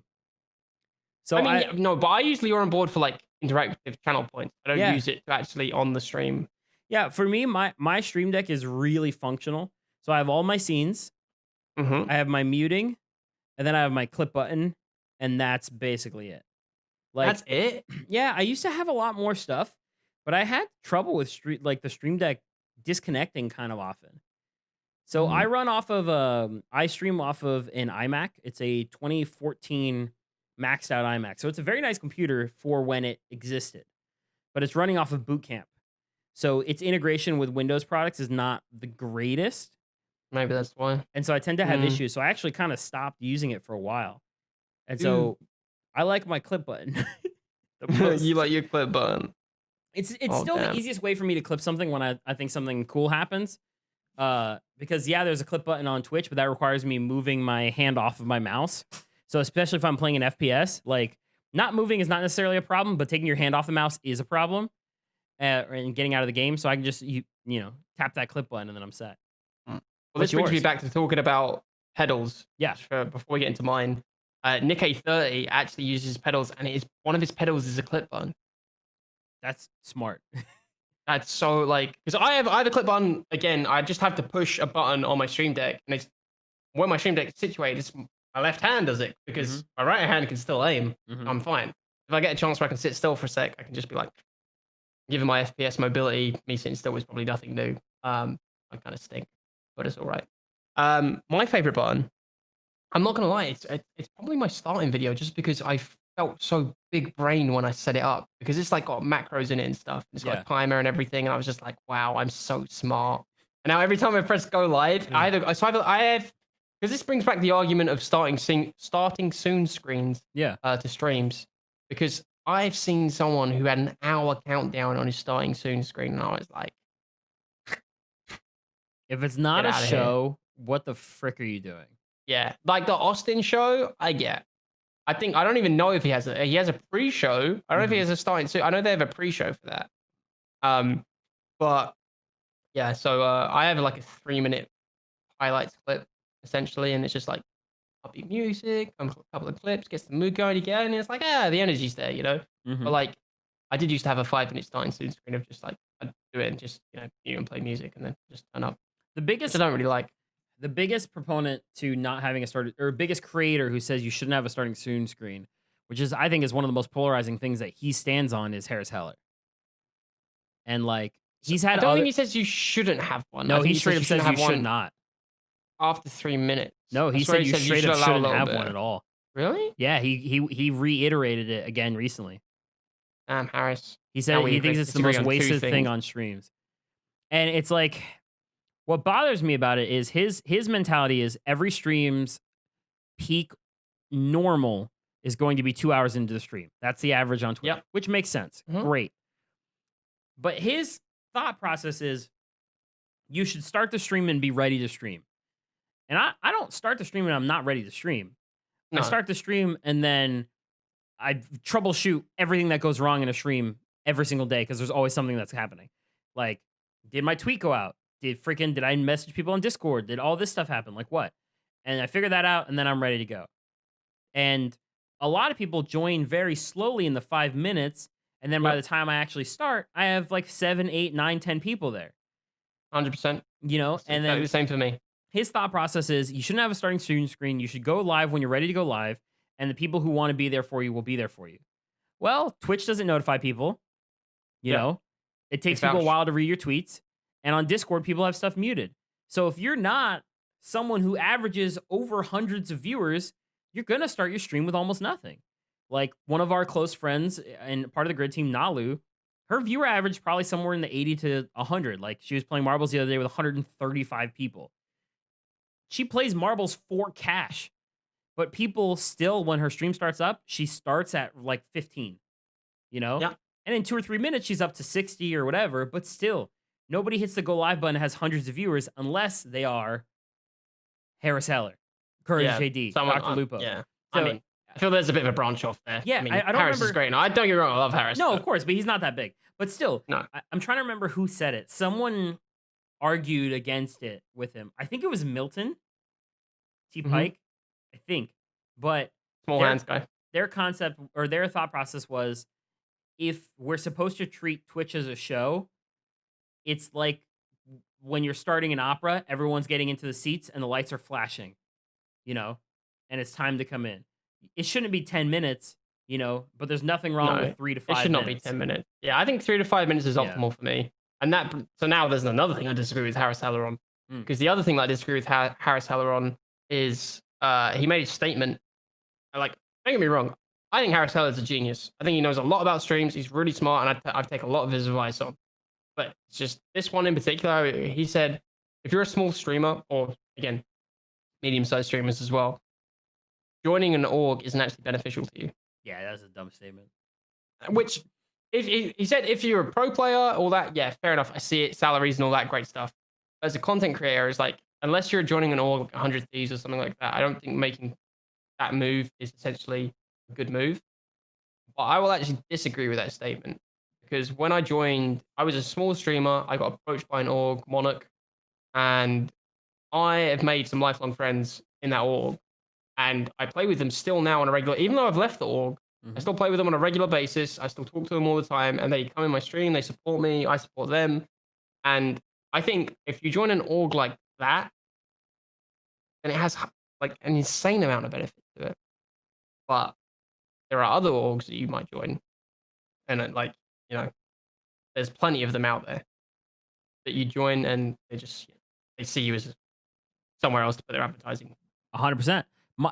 So no, but I use Leorin board for like interactive channel points. I don't use it to actually on the stream. Yeah, for me, my stream deck is really functional. So I have all my scenes. Mm-hmm. I have my muting, and then I have my clip button, and that's basically it. That's it? Yeah, I used to have a lot more stuff, but I had trouble with the stream deck disconnecting kind of often. So I run off of I stream off of an iMac. It's a 2014 maxed out iMac. So it's a very nice computer for when it existed, but it's running off of Boot Camp. So its integration with Windows products is not the greatest. Maybe that's why. And so I tend to have issues. So I actually kind of stopped using it for a while. And so I like my clip button. You like your clip button? It's still the easiest way for me to clip something when I think something cool happens. Because there's a clip button on Twitch, but that requires me moving my hand off of my mouse. So especially if I'm playing an FPS, like not moving is not necessarily a problem, but taking your hand off the mouse is a problem. And getting out of the game, so I can just tap that clip button and then I'm set. Well, this brings me back to talking about pedals. Yeah. Before we get into mine, Nick A30 actually uses pedals, and one of his pedals is a clip button. That's smart. That's so because I have a clip button. Again, I just have to push a button on my stream deck, and it's where my stream deck is situated. It's my left hand does it because my right hand can still aim. I'm fine. If I get a chance where I can sit still for a sec, I can just be like, given my FPS mobility, me sitting still is probably nothing new. I kind of stink, but it's all right. My favorite button, I'm not gonna lie, it's probably my starting video, just because I felt so big brain when I set it up, because it's like got macros in it and stuff. It's got a timer and everything, and I was just like, wow, I'm so smart. And now every time I press go live, I have, because this brings back the argument of starting soon screens to streams, because I've seen someone who had an hour countdown on his starting soon screen, and I was like, if it's not a show, what the frick are you doing? Yeah, like the Austin show, I get. I don't even know if he has a pre-show. I don't know if he has a starting soon. I know they have a pre-show for that. But yeah, so I have like a 3-minute highlights clip essentially, and it's just like upbeat music, a couple of clips, gets the mood going again, and it's like, the energy's there, But like, I did used to have a 5-minute starting soon screen of just like I'd do it and just mute and play music and then just turn up. The Which biggest I don't really like. the biggest proponent to not having a started or biggest creator who says you shouldn't have a starting soon screen, which is I think is one of the most polarizing things that he stands on, is Harris Heller. And like So he's I had don't other think he says you shouldn't have one. I no, think he straight up says you have one should not. after 3 minutes. No, I he swear said you straight should up allow a shouldn't little have bit. one at all. Really? Yeah, he reiterated it again recently. Harris. He said he thinks it's the most wasted thing things. on streams. And it's like what bothers me about it is his mentality is every stream's peak normal is going to be 2 hours into the stream. That's the average on Twitch, Yep. which makes sense. Mhm. Great. But his thought process is you should start the stream and be ready to stream. And I don't start the stream and I'm not ready to stream. I No. start the stream and then I troubleshoot everything that goes wrong in a stream every single day because there's always something that's happening. Like, did my tweet go out? Did I message people on Discord? Did all this stuff happen? Like what? And I figure that out and then I'm ready to go. And a lot of people join very slowly in the 5 minutes. And then by the time I actually start, I have like 7, 8, 9, 10 people there. 100%. You know, and then the same for me. his thought process is you shouldn't have a starting student screen. You should go live when you're ready to go live, and the people who want to be there for you will be there for you. Well, Twitch doesn't notify people. You know, it takes people a while to read your tweets, and on Discord, people have stuff muted. So if you're not someone who averages over hundreds of viewers, you're gonna start your stream with almost nothing. Like one of our close friends and part of the grid team, Nalu, her viewer average probably somewhere in the 80 to 100. Like she was playing marbles the other day with 135 people. She plays marbles for cash, but people still, when her stream starts up, she starts at like 15, you know? Yeah. And in 2 or 3 minutes, she's up to 60 or whatever, but still, nobody hits the go live button and has hundreds of viewers unless they are Harris Heller, Courage JD, Dr. Lupo. Yeah. So, I mean, I feel there's a bit of a branch off there. Yeah, I mean, I don't Harris remember. is great. No, I don't get me wrong. I love Harris. No, of course, but he's not that big. But still, No. I'm trying to remember who said it. Someone argued against it with him. I think it was Milton T. Pike, I think. But Small hands guy. their concept or their thought process was if we're supposed to treat Twitch as a show, it's like when you're starting an opera, everyone's getting into the seats and the lights are flashing, you know, and it's time to come in. It shouldn't be 10 minutes, you know, but there's nothing wrong with 3 to 5 minutes. It should not be 10 minutes. Yeah, I think 3 to 5 minutes is optimal for me. And that, so now there's another thing I disagree with Harris Heller on. Because the other thing that I disagree with Harris Heller on is he made a statement. Like, don't get me wrong, I think Harris Heller is a genius. I think he knows a lot about streams. He's really smart, and I've taken a lot of his advice on. But it's just this one in particular, he said, if you're a small streamer, or again, medium-sized streamers as well, joining an org isn't actually beneficial to you. Yeah, that's a dumb statement. Which, if he said, if you're a pro player, all that, yeah, fair enough. I see it, salaries and all that great stuff. As a content creator, it's like, unless you're joining an org, 100Thieves or something like that, I don't think making that move is essentially a good move. But I will actually disagree with that statement. Because when I joined, I was a small streamer. I got approached by an org, Monarch, and I have made some lifelong friends in that org. And I play with them still now on a regular, even though I've left the org, I still play with them on a regular basis. I still talk to them all the time, and they come in my stream, they support me, I support them. And I think if you join an org like that, then it has like an insane amount of benefit to it. But there are other orgs that you might join, and like, you know, there's plenty of them out there that you join, and they see you as somewhere else to put their advertising. 100%.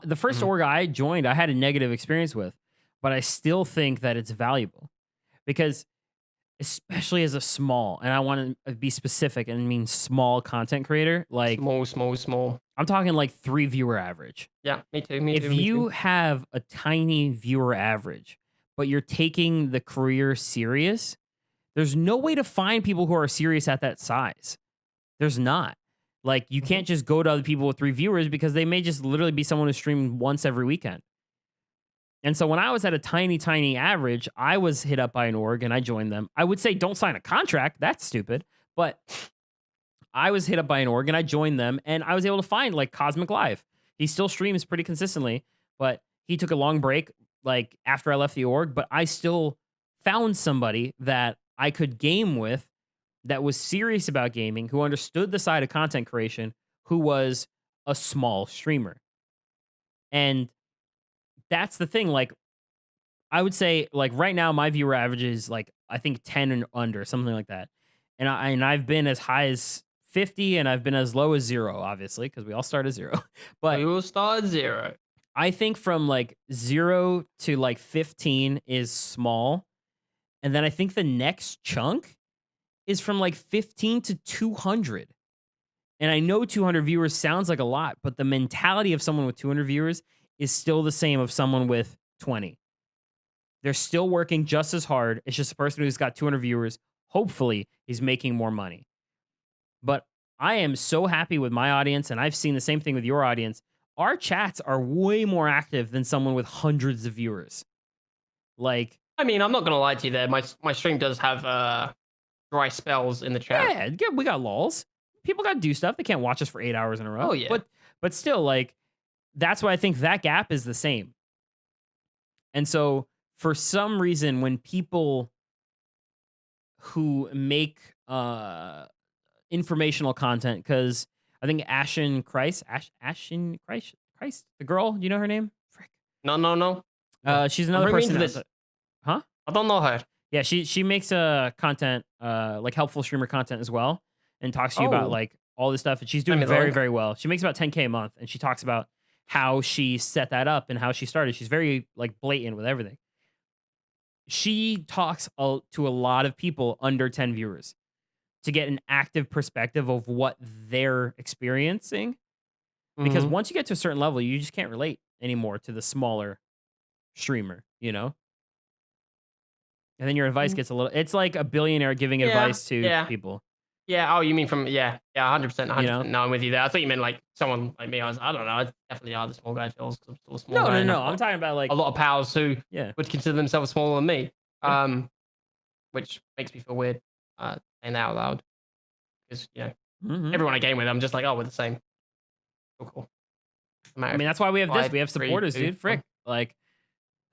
The first org I joined, I had a negative experience with, but I still think that it's valuable because, especially as a small, and I want to be specific and mean small content creator, like small. I'm talking like 3 viewer average. Yeah, me too. If you have a tiny viewer average, but you're taking the career serious, there's no way to find people who are serious at that size. There's not. Like, you can't just go to other people with 3 viewers because they may just literally be someone who's streaming once every weekend. And so when I was at a tiny average, I was hit up by an org and I joined them. I would say don't sign a contract. That's stupid. But I was hit up by an org and I joined them, and I was able to find like Cosmic Live. He still streams pretty consistently, but he took a long break like after I left the org, but I still found somebody that I could game with that was serious about gaming, who understood the side of content creation, who was a small streamer. And that's the thing. Like, I would say, like, right now, my viewer average is like, I think 10 and under, something like that. And I've been as high as 50 and I've been as low as 0, obviously, because we all start at 0. But We will start at 0. I think from like 0 to like 15 is small. And then I think the next chunk is from like 15 to 200. And I know 200 viewers sounds like a lot, but the mentality of someone with 200 viewers is still the same of someone with 20. They're still working just as hard. It's just a person who's got 200 viewers. Hopefully, he's making more money. But I am so happy with my audience, and I've seen the same thing with your audience. Our chats are way more active than someone with hundreds of viewers. Like, I mean, I'm not gonna lie to you there. My stream does have dry spells in the chat. yeah, we got lulls. People got to do stuff. They can't watch us for 8 hours in a row. Oh, yeah. But still, like, that's why I think that gap is the same. And so, for some reason, when people who make informational content, because I think Ashen Christ, the girl, you know her name? Frick. No. She's another Bring me person. into this. Huh? I don't know her. Yeah, she makes content, like helpful streamer content as well, and talks to you about Oh. like all this stuff. And she's doing Send me the very, link. very well. She makes about 10K a month, and she talks about how she set that up and how she started. She's very like blatant with everything. She talks to a lot of people under 10 viewers to get an active perspective of what they're experiencing. Because Mhm. once you get to a certain level, you just can't relate anymore to the smaller streamer, you know? And then your advice gets a little, it's like a billionaire giving advice to people. Yeah. Oh, you mean from 100%. You know? No, I'm with you there. I thought you meant like someone like me. I don't know. I definitely are the small guy feels. 'Cause I'm still a small guy. and No. I've I'm got talking about like, a lot of pals who yeah. would consider themselves smaller than me. Yeah. Which makes me feel weird saying that out loud because Mhm. everyone I game with, I'm just like, oh, we're the same. Cool. I mean, that's why we have this. 5, We have 3, supporters, 2, dude. Frick. Like,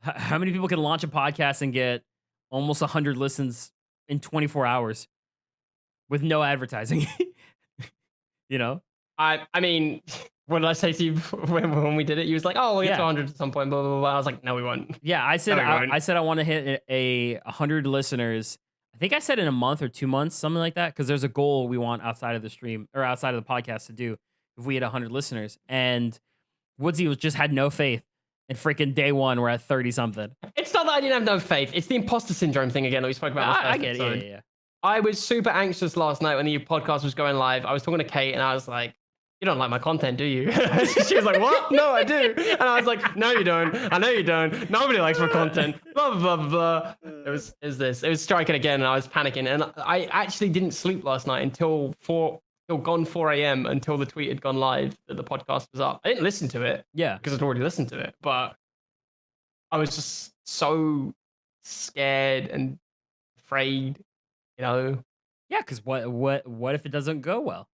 how many people can launch a podcast and get almost 100 listens in 24 hours with no advertising? You know? I mean, what did I say to you when we did it? You was like, oh, we'll get to 100 at some point. Blah blah blah. I was like, no, we won't. Yeah, I said No, we won't. I said I want to hit a 100 listeners. I think I said in a month or 2 months, something like that, because there's a goal we want outside of the stream or outside of the podcast to do if we hit 100 listeners. And Woodzy just had no faith. And freaking day one, we're at 30 something. It's not that I didn't have no faith. It's the imposter syndrome thing again that we spoke about. In the first I get it. episode. Yeah. I was super anxious last night when the podcast was going live. I was talking to Kate and I was like, you don't like my content, do you? She was like, what? No, I do. And I was like, no, you don't. I know you don't. Nobody likes my content. Blah, blah, blah, blah. It was striking again and I was panicking. And I actually didn't sleep last night until 4 a.m. until the tweet had gone live that the podcast was up. I didn't listen to it. Yeah. Because I'd already listened to it. But I was just so scared and afraid, Yeah, because what if it doesn't go well?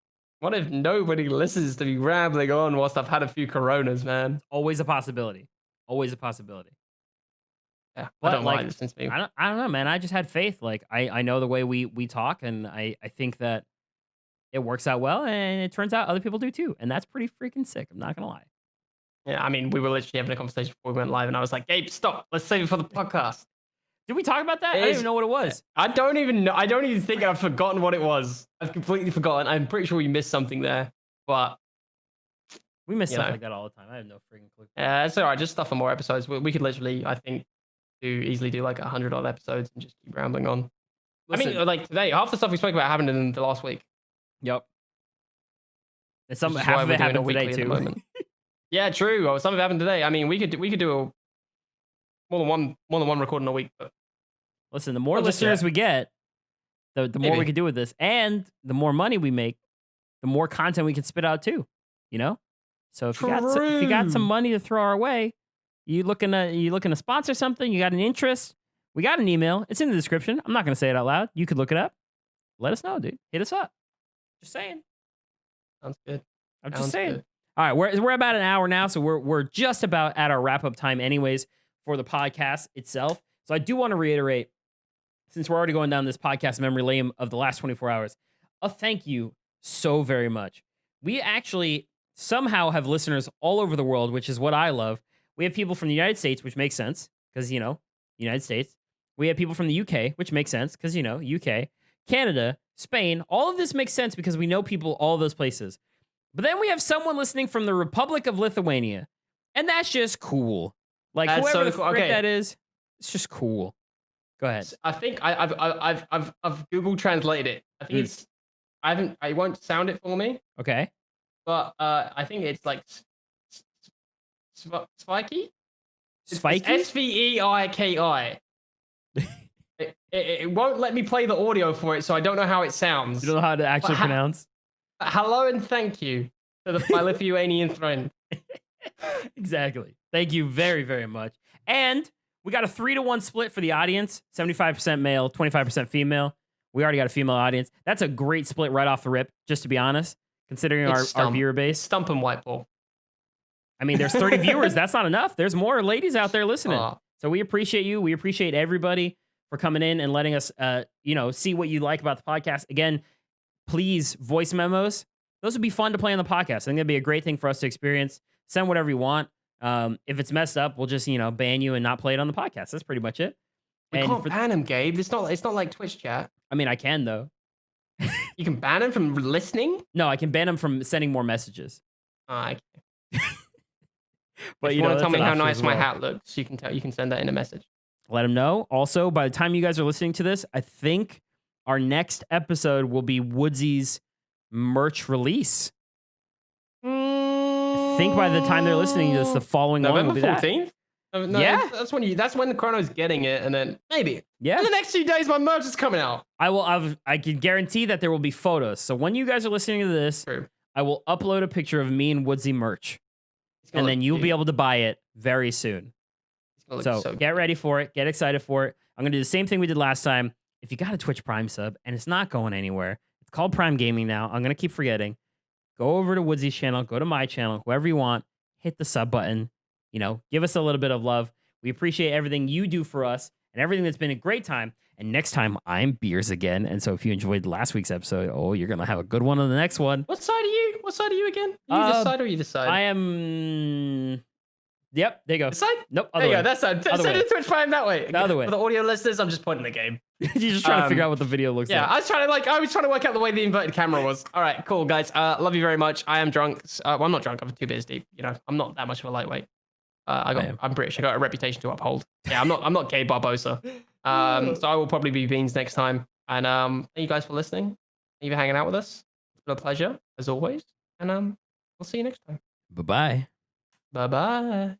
What if nobody listens to me rambling on whilst I've had a few Coronas, man? Always a possibility. Always a possibility. Yeah, But I don't like, mind listening to me. I don't know, man. I just had faith. Like I know the way we talk, and I think that it works out well, and it turns out other people do too, and that's pretty freaking sick. I'm not gonna lie. Yeah, I mean, we were literally having a conversation before we went live, and I was like, Gabe, stop. Let's save it for the podcast. Did we talk about that? I don't even know what it was. I don't even know. I don't even think I've forgotten what it was. I've completely forgotten. I'm pretty sure we missed something there, but We miss stuff like that all the time. I have no freaking clue. yeah, it's all right. Just stuff for more episodes. We could literally, I think, easily do like 100 odd episodes and just keep rambling on. Listen, I mean, like today, half the stuff we spoke about happened in the last week. Yep. And Which is half why of we're it doing happened a weekly today at the too. moment. Yeah, true. Well, some of it happened today. I mean, we could do more than one recording a week. But Listen, the more Well, just listeners yet. we get, the more we Maybe. can do with this, and the more money we make, the more content we can spit out too. You know. So if you got some True. money to throw our way, you looking to sponsor something? You got an interest? We got an email. It's in the description. I'm not going to say it out loud. You could look it up. Let us know, dude. Hit us up. Just saying. Sounds good. I'm just Sounds saying. good. All right, we're about an hour now, so we're just about at our wrap up time, anyways, for the podcast itself. So I do want to reiterate since we're already going down this podcast memory lane of the last 24 hours, a thank you so very much. We actually somehow have listeners all over the world, which is what I love. We have people from the United States, which makes sense because, United States. We have people from the UK, which makes sense because, UK, Canada, Spain. All of this makes sense because we know people all those places. But then we have someone listening from the Republic of Lithuania, and that's just cool. Like, That's whoever so the cool. frick Okay. that is, it's just cool. Go ahead. I think I've Google translated it. I think it's I won't sound it for me, Okay. but I think it's like spiky. Spiky? SVEIKI. It won't let me play the audio for it, so I don't know how it sounds. You don't know how to actually pronounce? Hello and thank you to my Lithuanian friend. Exactly. Thank you very, very much. And we got a 3-to-1 split for the audience. 75% male, 25% female. We already got a female audience. That's a great split right off the rip, just to be honest, considering our viewer base. Stump and white ball. I mean, there's 30 viewers. That's not enough. There's more ladies out there listening. So we appreciate you. We appreciate everybody for coming in and letting us, see what you like about the podcast. Again, please, voice memos. Those would be fun to play on the podcast. I think that'd be a great thing for us to experience. Send whatever you want. If it's messed up, we'll just, ban you and not play it on the podcast. That's pretty much it. We can't ban him, Gabe. It's not like Twitch chat. I mean, I can, though. You can ban him from listening? No, I can ban him from sending more messages. Okay. But if you want to tell me how nice my hat looks, you can send that in a message. Let him know. Also, by the time you guys are listening to this, I think our next episode will be Woodzy's merch release. I think by the time they're listening to this, the following one will be November 14th? No, yeah, that's when the Chrono's getting it, and then maybe in the next few days my merch is coming out. I can guarantee that there will be photos. So when you guys are listening to this, I will upload a picture of me and Woodzy merch, and then you'll be able to buy it very soon. So get ready for it. Get excited for it. I'm gonna do the same thing we did last time. If you got a Twitch Prime sub and it's not going anywhere, it's called Prime Gaming now. I'm gonna keep forgetting. Go over to Woodzy's channel. Go to my channel. Whoever you want, hit the sub button. Give us a little bit of love. We appreciate everything you do for us and everything that's been a great time. And next time, I'm Beers again. And so if you enjoyed last week's episode, you're going to have a good one on the next one. What side are you? What side are you again? Are you this side or are you this side? I am... Yep, there you go. This side? Nope, there you go, that side. Send it to Twitch Prime that way. The other way. For the audio listeners, I'm just pointing the game. You're just trying to figure out what the video looks like. Yeah, I was trying to work out the way the inverted camera was. All right, cool, guys. Love you very much. I am drunk. Well, I'm not drunk. I'm 2 beers deep. I'm not that much of a lightweight. I'm British. I got a reputation to uphold. Yeah, I'm not Gabe Barbosa. So I will probably be beans next time. And thank you guys for listening. Thank you for hanging out with us. It's been a pleasure as always. And we'll see you next time. Bye-bye. Bye-bye.